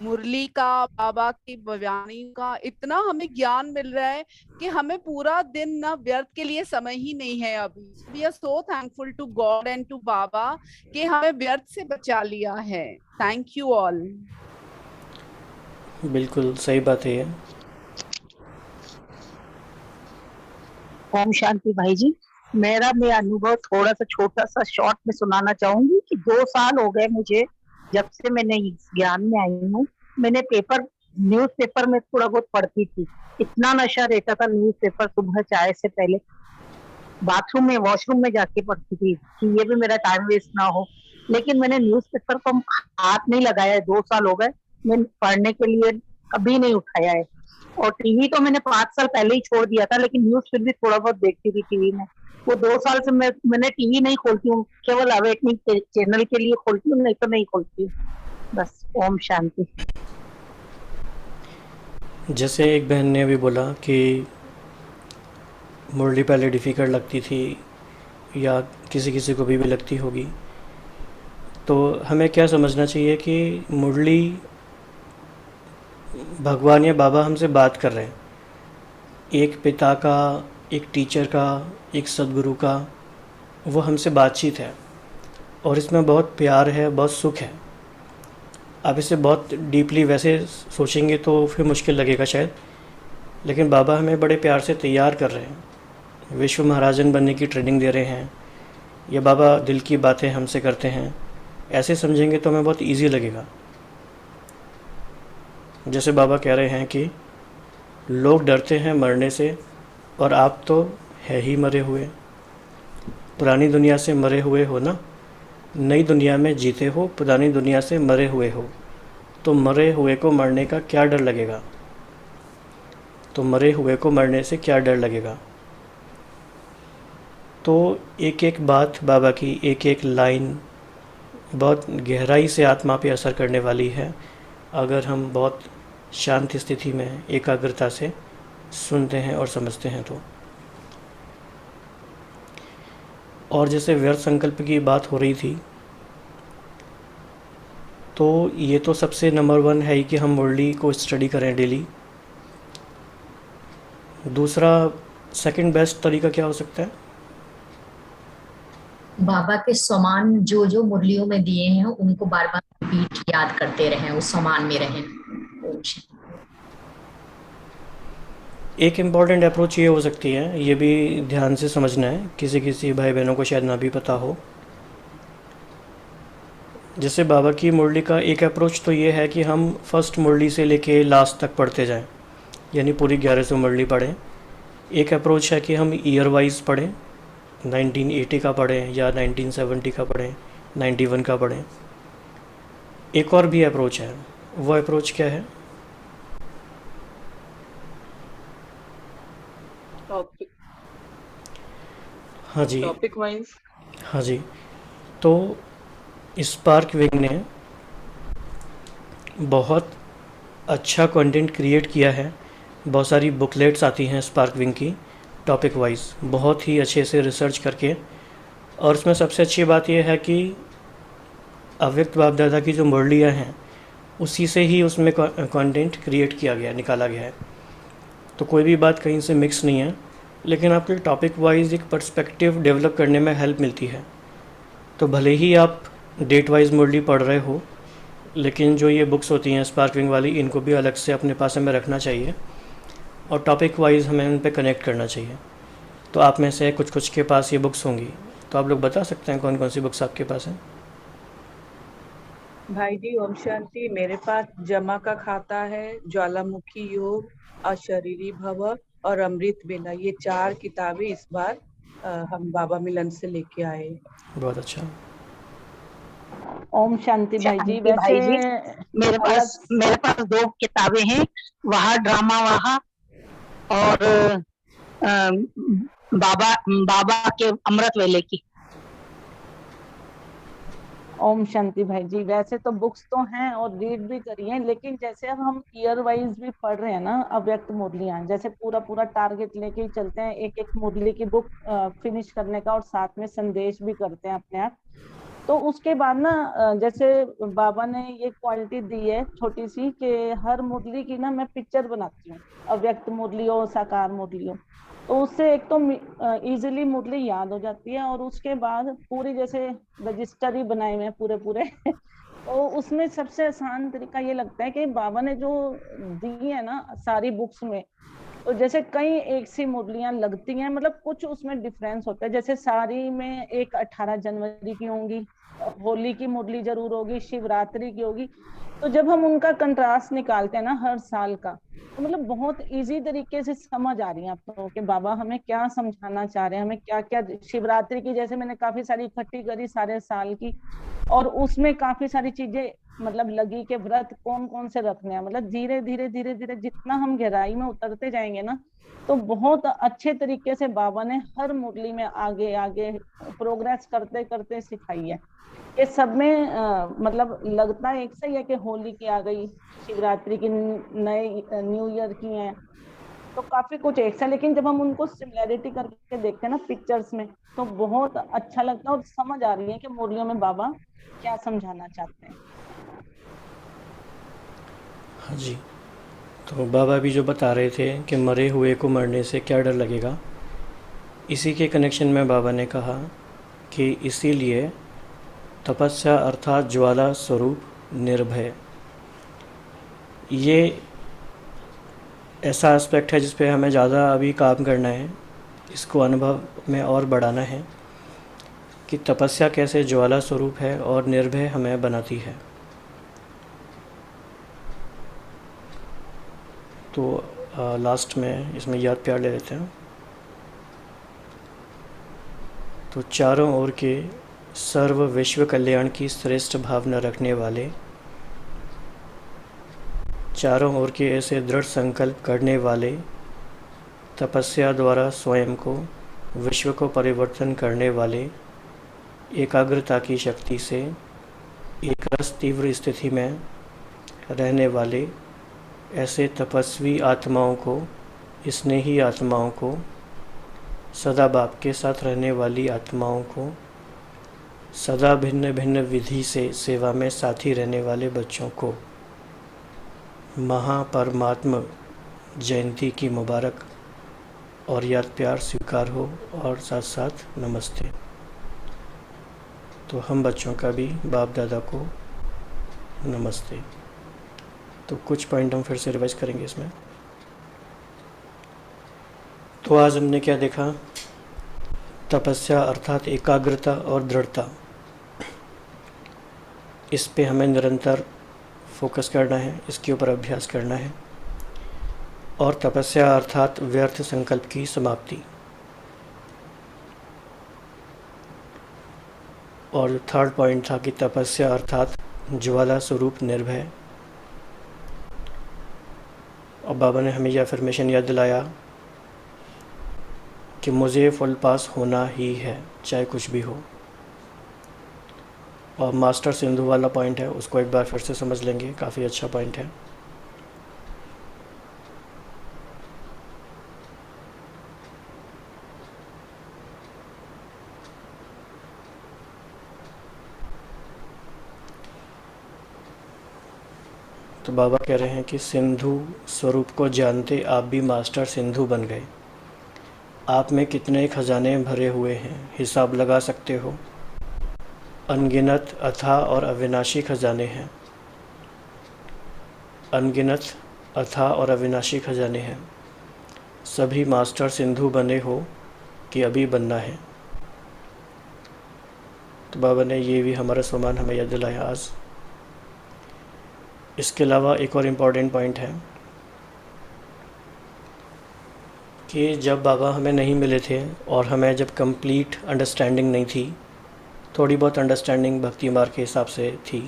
मुरली का, बाबा की बयानी का इतना हमें ज्ञान मिल रहा है कि हमें पूरा दिन ना व्यर्थ के लिए समय ही नहीं है। अभी we are so thankful to God and to Baba कि हमें व्यर्थ से बचा लिया है। Thank you all. बिल्कुल सही बात है ये। ओम शांति भाई जी। मैं अनुभव थोड़ा सा छोटा सा शॉर्ट में सुनाना चाहूंगी कि 2 साल हो गए मुझे जब से मैंने इस ज्ञान में आई हूँ। मैंने न्यूज़पेपर में थोड़ा बहुत पढ़ती थी, इतना नशा रहता था न्यूज़पेपर, सुबह चाय से पहले बाथरूम में वॉशरूम में जाके पढ़ती थी कि ये भी मेरा टाइम वेस्ट ना हो। लेकिन मैंने न्यूज़पेपर को हाथ नहीं लगाया है, 2 साल हो गए, मैं पढ़ने के लिए कभी नहीं उठाया है। और टीवी तो मैंने 5 साल पहले ही छोड़ दिया था, लेकिन न्यूज फिर भी थोड़ा बहुत देखती थी टीवी में। वो 2 साल से मैंने टीवी नहीं खोलती हूँ, केवल अवेकनिंग चैनल के लिए खोलती हूँ, नहीं तो नहीं खोलती हूँ। बस ओम शांति। जैसे एक बहन ने भी बोला कि मुरली पहले डिफ़िकल्ट लगती थी, या किसी किसी को भी लगती होगी, तो हमें क्या समझना चाहिए कि मुरली भगवान या बाबा हमसे बात कर रहे हैं। एक पिता का, एक टीचर का, एक सदगुरु का, वो हमसे बातचीत है, और इसमें बहुत प्यार है, बहुत सुख है। आप इसे बहुत डीपली वैसे सोचेंगे तो फिर मुश्किल लगेगा शायद, लेकिन बाबा हमें बड़े प्यार से तैयार कर रहे हैं, विश्व महाराजन बनने की ट्रेनिंग दे रहे हैं, या बाबा दिल की बातें हमसे करते हैं। ऐसे समझेंगे तो हमें बहुत इजी लगेगा। जैसे बाबा कह रहे हैं कि लोग डरते हैं मरने से, और आप तो है ही मरे हुए। पुरानी दुनिया से मरे हुए हो ना, नई दुनिया में जीते हो, पुरानी दुनिया से मरे हुए हो, तो मरे हुए को मरने का क्या डर लगेगा? तो मरे हुए को मरने से क्या डर लगेगा? तो एक एक बात बाबा की, एक एक लाइन बहुत गहराई से आत्मा पे असर करने वाली है अगर हम बहुत शांत स्थिति में एकाग्रता से सुनते हैं और समझते हैं तो। और जैसे व्यर्थ संकल्प की बात हो रही थी, तो ये तो सबसे नंबर 1 है ही कि हम मुरली को स्टडी करें डेली। दूसरा सेकंड बेस्ट तरीका क्या हो सकता है? बाबा के समान जो जो मुरलियों में दिए हैं उनको बार बार रिपीट याद करते रहें, उस समान में रहें। एक इम्पॉर्टेंट अप्रोच ये हो सकती है, ये भी ध्यान से समझना है, किसी किसी भाई बहनों को शायद ना भी पता हो। जैसे बाबा की मुरली का एक अप्रोच तो ये है कि हम फर्स्ट मुरली से लेके लास्ट तक पढ़ते जाएं, यानी पूरी 1100 मुरली पढ़ें। एक अप्रोच है कि हम ईयर वाइज पढ़ें, 1980 का पढ़ें या 1970 का पढ़ें, 91 का पढ़ें। एक और भी अप्रोच है, वो अप्रोच क्या है? हाँ जी, टॉपिक वाइज। हाँ जी। तो स्पार्क विंग ने बहुत अच्छा कंटेंट क्रिएट किया है। बहुत सारी बुकलेट्स आती हैं स्पार्क विंग की टॉपिक वाइज, बहुत ही अच्छे से रिसर्च करके। और उसमें सबसे अच्छी बात यह है कि अव्यक्त बाप दादा की जो मुरलियाँ हैं उसी से ही उसमें कंटेंट क्रिएट किया गया, निकाला गया है। तो कोई भी बात कहीं से मिक्स नहीं है, लेकिन आपके टॉपिक वाइज एक पर्सपेक्टिव डेवलप करने में हेल्प मिलती है। तो भले ही आप डेट वाइज मुरली पढ़ रहे हो, लेकिन जो ये बुक्स होती हैं स्पार्किंग वाली, इनको भी अलग से अपने पास में रखना चाहिए और टॉपिक वाइज हमें उन पे कनेक्ट करना चाहिए। तो आप में से कुछ के पास ये बुक्स होंगी, तो आप लोग बता सकते हैं कौन कौन सी बुक्स आपके पास हैं? भाई जी ओम शांति। मेरे पास जमा का खाता है, ज्वालामुखी योग, अशरीरी भव और अमृत बेला, ये 4 किताबें इस बार हम बाबा मिलन से लेके आए। बहुत अच्छा। ओम शांति भाई जी। शांति भाई जी, मेरे अलग पास 2 किताबें हैं, वहा ड्रामा वहा और बाबा के अमृत वेले की। ओम शांति भाई जी। वैसे तो बुक्स तो हैं और रीड भी करी हैं, लेकिन जैसे अब हम ईयर वाइज भी पढ़ रहे हैं ना अव्यक्त मुरलियां, जैसे पूरा टारगेट लेके ही चलते हैं एक एक मुरली की बुक फिनिश करने का, और साथ में संदेश भी करते हैं अपने आप। तो उसके बाद ना जैसे बाबा ने ये क्वालिटी दी है छोटी सी कि हर मुरली की ना मैं पिक्चर बनाती हूँ, अव्यक्त मुरली हो साकार मुरली हो, तो उससे एक तो इजीली मुरली याद हो जाती है, और उसके बाद पूरी जैसे रजिस्टर ही बनाए हुए हैं पूरे तो उसमें सबसे आसान तरीका ये लगता है कि बाबा ने जो दी है ना सारी बुक्स में, तो जैसे कई एक सी मुरलियां लगती हैं, मतलब कुछ उसमें डिफरेंस होता है। जैसे सारी में एक 18 जनवरी की होंगी, होली की मुरली जरूर होगी, शिवरात्रि की होगी। तो जब हम उनका कंट्रास्ट निकालते हैं ना हर साल का, तो मतलब बहुत इजी तरीके से समझ आ रही है आपको कि बाबा हमें क्या समझाना चाह रहे हैं, हमें क्या क्या। शिवरात्रि की जैसे मैंने काफी सारी इकट्ठी करी सारे साल की, और उसमें काफी सारी चीजें मतलब लगी कि व्रत कौन कौन से रखने हैं। मतलब धीरे धीरे जितना हम गहराई में उतरते जाएंगे ना, तो बहुत अच्छे तरीके से बाबा ने हर मुरली में आगे आगे प्रोग्रेस करते करते सिखाई है। ये सब में मतलब लगता है एक सही है कि होली की आ गई, शिवरात्रि की, नए न्यू ईयर की है, तो काफी कुछ एक सा, लेकिन जब हम उनको सिमिलैरिटी करके देखते हैं ना पिक्चर्स में, तो बहुत अच्छा लगता है और समझ आ रही है कि मुरलियों में बाबा क्या समझाना चाहते हैं। हाँ जी। तो बाबा भी जो बता रहे थे कि मरे हुए को मरने से क्या डर लगेगा, इसी के कनेक्शन में बाबा ने कहा कि इसीलिए तपस्या अर्थात ज्वाला स्वरूप निर्भय, ये ऐसा एस्पेक्ट है जिस पे हमें ज़्यादा अभी काम करना है, इसको अनुभव में और बढ़ाना है कि तपस्या कैसे ज्वाला स्वरूप है और निर्भय हमें बनाती है। तो लास्ट में इसमें याद प्यार ले लेते हैं। तो चारों ओर के सर्व विश्व कल्याण की श्रेष्ठ भावना रखने वाले, चारों ओर के ऐसे दृढ़ संकल्प करने वाले, तपस्या द्वारा स्वयं को विश्व को परिवर्तन करने वाले एकाग्रता की शक्ति से एक रस तीव्र स्थिति में रहने वाले ऐसे तपस्वी आत्माओं को, स्नेही आत्माओं को, सदा बाप के साथ रहने वाली आत्माओं को, सदा भिन्न भिन्न विधि से सेवा में साथी रहने वाले बच्चों को महापरमात्मा जयंती की मुबारक और याद प्यार स्वीकार हो और साथ साथ नमस्ते। तो हम बच्चों का भी बाप दादा को नमस्ते। तो कुछ पॉइंट हम फिर से रिवाइज करेंगे इसमें। तो आज हमने क्या देखा? तपस्या अर्थात एकाग्रता और दृढ़ता, इस पे हमें निरंतर फोकस करना है, इसके ऊपर अभ्यास करना है। और तपस्या अर्थात व्यर्थ संकल्प की समाप्ति। और थर्ड पॉइंट था कि तपस्या अर्थात ज्वाला स्वरूप निर्भय। और बाबा ने हमें यह अफर्मेशन याद दिलाया कि मुझे फुल पास होना ही है, चाहे कुछ भी हो। और मास्टर सिंधु वाला पॉइंट है, उसको एक बार फिर से समझ लेंगे, काफ़ी अच्छा पॉइंट है। तो बाबा कह रहे हैं कि सिंधु स्वरूप को जानते आप भी मास्टर सिंधु बन गए। आप में कितने खजाने भरे हुए हैं, हिसाब लगा सकते हो। अनगिनत अथाह और अविनाशी खजाने हैं। अनगिनत अथाह और अविनाशी खजाने हैं। सभी मास्टर सिंधु बने हो कि अभी बनना है। तो बाबा ने ये भी हमारा सम्मान हमें याद दिलाया आज। इसके अलावा एक और इम्पॉर्टेंट पॉइंट है कि जब बाबा हमें नहीं मिले थे और हमें जब कंप्लीट अंडरस्टैंडिंग नहीं थी, थोड़ी बहुत अंडरस्टैंडिंग भक्ति मार्ग के हिसाब से थी,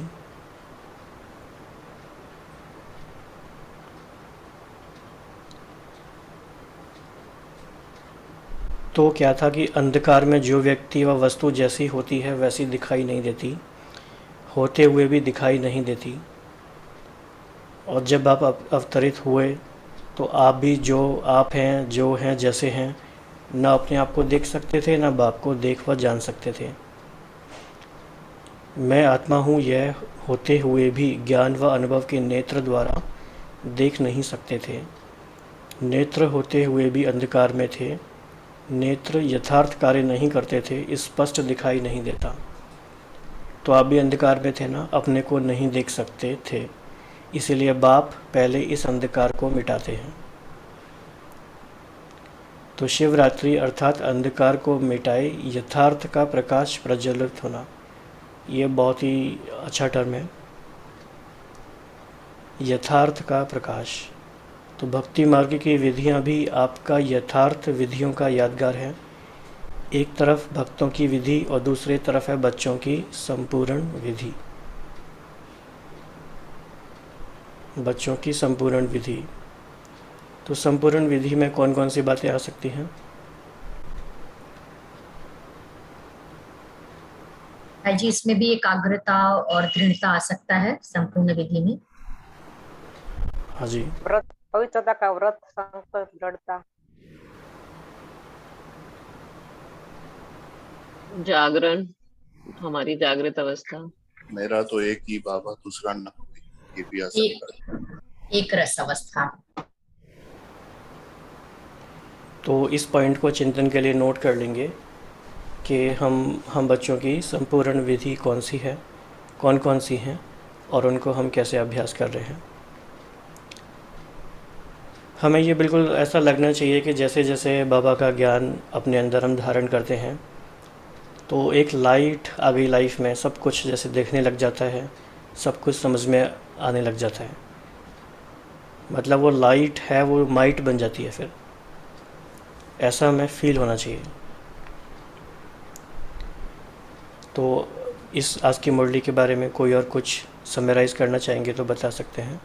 तो क्या था कि अंधकार में जो व्यक्ति व वस्तु जैसी होती है वैसी दिखाई नहीं देती, होते हुए भी दिखाई नहीं देती। और जब आप अवतरित हुए तो आप भी जो आप हैं, जो हैं, जैसे हैं, ना अपने आप को देख सकते थे, ना बाप को देख व जान सकते थे। मैं आत्मा हूँ यह होते हुए भी ज्ञान व अनुभव के नेत्र द्वारा देख नहीं सकते थे। नेत्र होते हुए भी अंधकार में थे। नेत्र यथार्थ कार्य नहीं करते थे, स्पष्ट दिखाई नहीं देता। तो आप भी अंधकार में थे ना, अपने को नहीं देख सकते थे। इसीलिए बाप पहले इस अंधकार को मिटाते हैं। तो शिवरात्रि अर्थात अंधकार को मिटाए यथार्थ का प्रकाश प्रज्वलित होना, ये बहुत ही अच्छा टर्म है, यथार्थ का प्रकाश। तो भक्ति मार्ग की विधियां भी आपका यथार्थ विधियों का यादगार है। एक तरफ भक्तों की विधि और दूसरी तरफ है बच्चों की संपूर्ण विधि। बच्चों की संपूर्ण विधि। तो संपूर्ण विधि में कौन कौन सी बातें आ सकती हैं? जी, इसमें भी एकाग्रता और दृढ़ता आ सकता है संपूर्ण विधि में। हाँ जी। व्रत, पवित्रता का व्रत, संकल्प, दृढ़ता। जागरण, हमारी जागृत अवस्था। मेरा तो एक ही बाबा, दूसरा न कोई, ये भी आ सकता है। एक रस अवस्था। तो इस पॉइंट को चिंतन के लिए नोट कर लेंगे कि हम बच्चों की संपूर्ण विधि कौन सी है, कौन कौन सी हैं और उनको हम कैसे अभ्यास कर रहे हैं। हमें ये बिल्कुल ऐसा लगना चाहिए कि जैसे जैसे बाबा का ज्ञान अपने अंदर हम धारण करते हैं तो एक लाइट आ गई लाइफ में, सब कुछ जैसे देखने लग जाता है, सब कुछ समझ में आने लग जाता है। मतलब वो लाइट है, वो माइट बन जाती है। फिर ऐसा हमें फील होना चाहिए। तो इस आज की मुरली के बारे में कोई और कुछ समराइज़ करना चाहेंगे तो बता सकते हैं।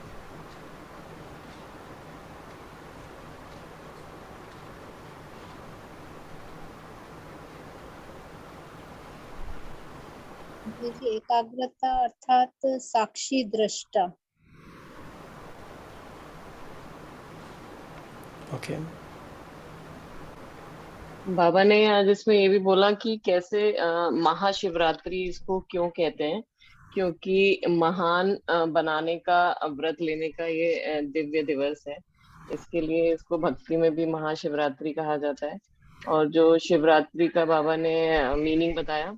जी, एकाग्रता अर्थात साक्षी दृष्टा। ओके। बाबा ने आज इसमें ये भी बोला कि कैसे महाशिवरात्रि इसको क्यों कहते हैं, क्योंकि महान बनाने का व्रत लेने का ये दिव्य दिवस है। इसके लिए इसको भक्ति में भी महाशिवरात्रि कहा जाता है। और जो शिवरात्रि का बाबा ने मीनिंग बताया,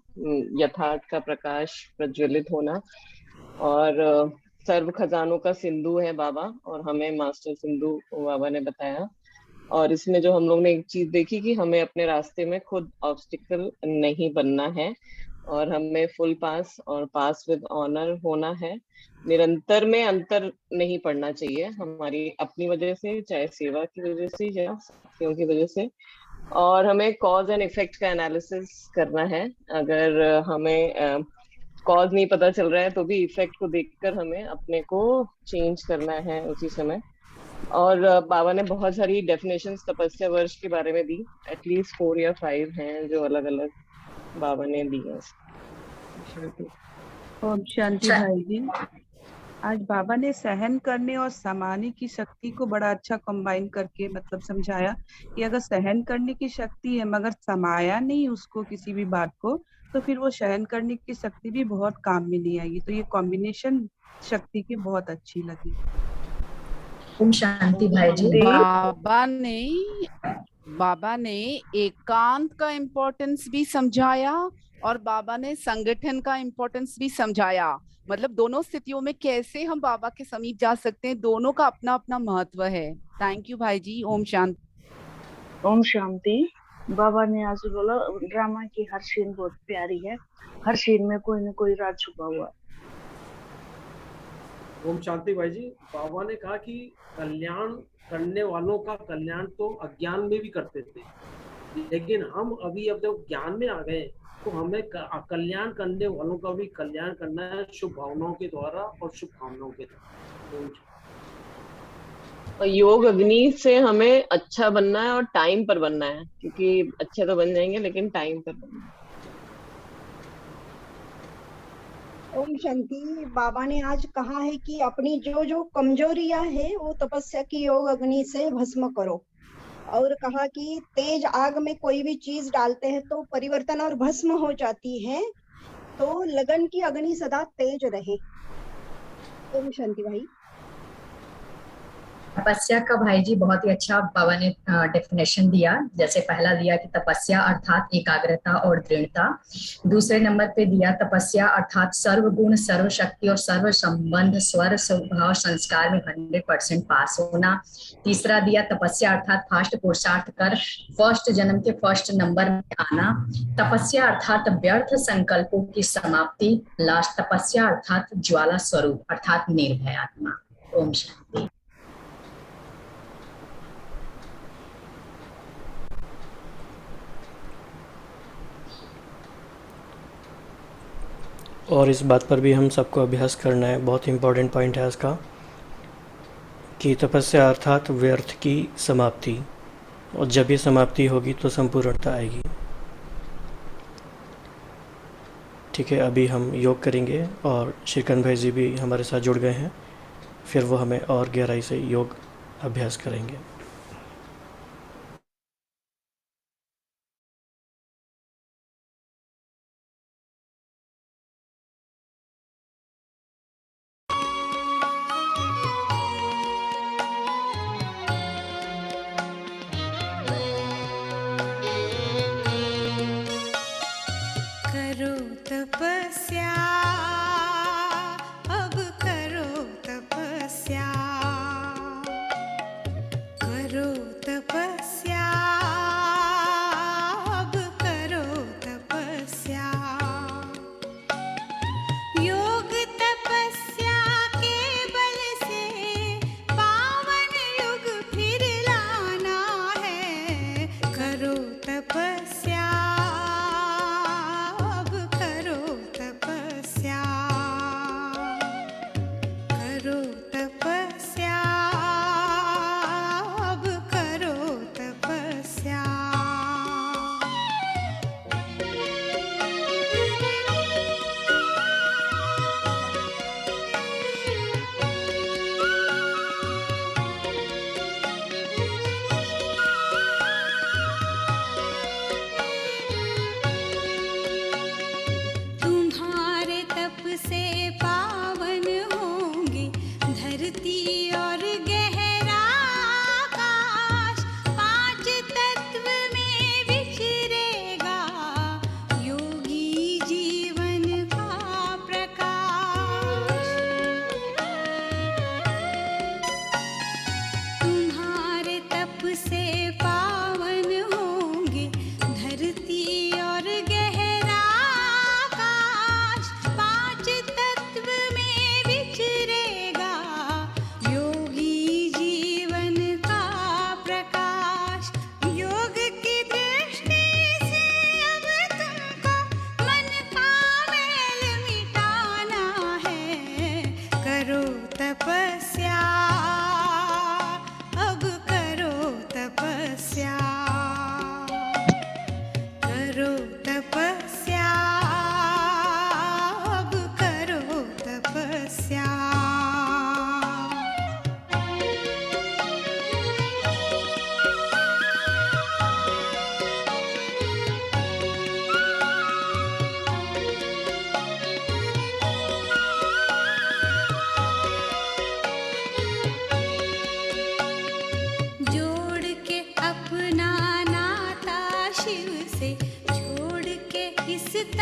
यथार्थ का प्रकाश प्रज्वलित होना, और सर्व खजानों का सिंधु है बाबा, और हमें मास्टर सिंधु बाबा ने बताया। और इसमें जो हम लोग ने एक चीज देखी कि हमें अपने रास्ते में खुद ऑब्स्टिकल नहीं बनना है, और हमें फुल पास और पास विद ऑनर होना है। निरंतर में अंतर नहीं पड़ना चाहिए हमारी अपनी वजह से, चाहे सेवा की वजह से या साथियों की वजह से। और हमें कॉज एंड इफेक्ट का एनालिसिस करना है। अगर हमें कॉज नहीं पता चल रहा है तो भी इफेक्ट को देखकर हमें अपने को चेंज करना है उसी समय। और बाबा ने बहुत सारी डेफिनेशंस तपस्या वर्ष के बारे में दी, एटलीस्ट 4 या 5 हैं जो अलग अलग बाबा ने दी है। ओम शांति भाई जी। आज बाबा ने सहन करने और समाने की शक्ति को बड़ा अच्छा कंबाइन करके मतलब समझाया कि अगर सहन करने की शक्ति है मगर समाया नहीं उसको किसी भी बात को, तो फिर वो सहन करने की शक्ति भी बहुत काम में नहीं आएगी। तो ये कॉम्बिनेशन शक्ति की बहुत अच्छी लगी। ओम शांति भाई जी। बाबा ने एकांत का इम्पोर्टेंस भी समझाया और बाबा ने संगठन का इम्पोर्टेंस भी समझाया। मतलब दोनों स्थितियों में कैसे हम बाबा के समीप जा सकते हैं, दोनों का अपना अपना महत्व है। थैंक यू भाई जी। ओम शांति। ओम शांति। बाबा ने आज बोला ड्रामा की हर सीन बहुत प्यारी है, हर सीन में कोई न कोई राज छुपा हुआ है। ओम शांति भाई जी। बाबा ने कहा कि कल्याण करने वालों का कल्याण तो अज्ञान में भी करते थे, लेकिन हम अभी अब जब ज्ञान में आ गए तो हमें कल्याण करने वालों का भी कल्याण करना है, शुभ भावनाओं के द्वारा और शुभ कामनाओं के द्वारा। और योग अग्नि से हमें अच्छा बनना है और टाइम पर बनना है, क्योंकि अच्छे तो बन जाएंगे लेकिन टाइम पर बनना है। ओम शांति। बाबा ने आज कहा है कि अपनी जो जो कमजोरियां है वो तपस्या की योग अग्नि से भस्म करो, और कहा कि तेज आग में कोई भी चीज डालते हैं तो परिवर्तन और भस्म हो जाती है, तो लगन की अग्नि सदा तेज रहे। ओम शांति भाई। तपस्या का भाई जी बहुत ही अच्छा बाबा ने डेफिनेशन दिया। जैसे पहला दिया कि तपस्या अर्थात एकाग्रता और दृढ़ता, दूसरे नंबर पे दिया तपस्या अर्थात सर्वगुण सर्वशक्ति और सर्व संबंध स्वर स्वभाव संस्कार में 100% पास होना, तीसरा दिया तपस्या अर्थात फास्ट पुरुषार्थ कर फर्स्ट जन्म के फर्स्ट नंबर में आना, तपस्या अर्थात व्यर्थ संकल्पों की समाप्ति, लास्ट तपस्या अर्थात ज्वाला स्वरूप अर्थात निर्भय आत्मा। ओम शांति। और इस बात पर भी हम सबको अभ्यास करना है, बहुत इम्पोर्टेंट पॉइंट है इसका, कि तपस्या अर्थात व्यर्थ की समाप्ति, और जब ये समाप्ति होगी तो संपूर्णता आएगी। ठीक है, अभी हम योग करेंगे और श्रीकांत भाई जी भी हमारे साथ जुड़ गए हैं, फिर वो हमें और गहराई से योग अभ्यास करेंगे। करो तपस्या, अब करो तपस्या, करो तपस्या, अब करो तपस्या। योग तपस्या के बल से पावन युग फिर लाना है। करो तपस्या, अब करो तपस्या।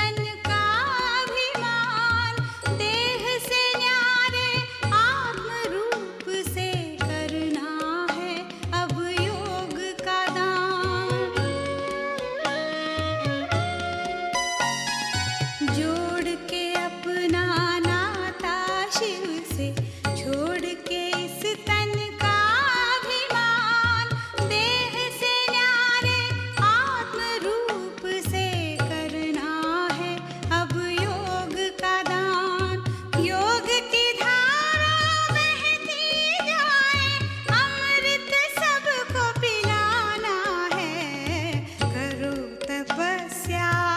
तन का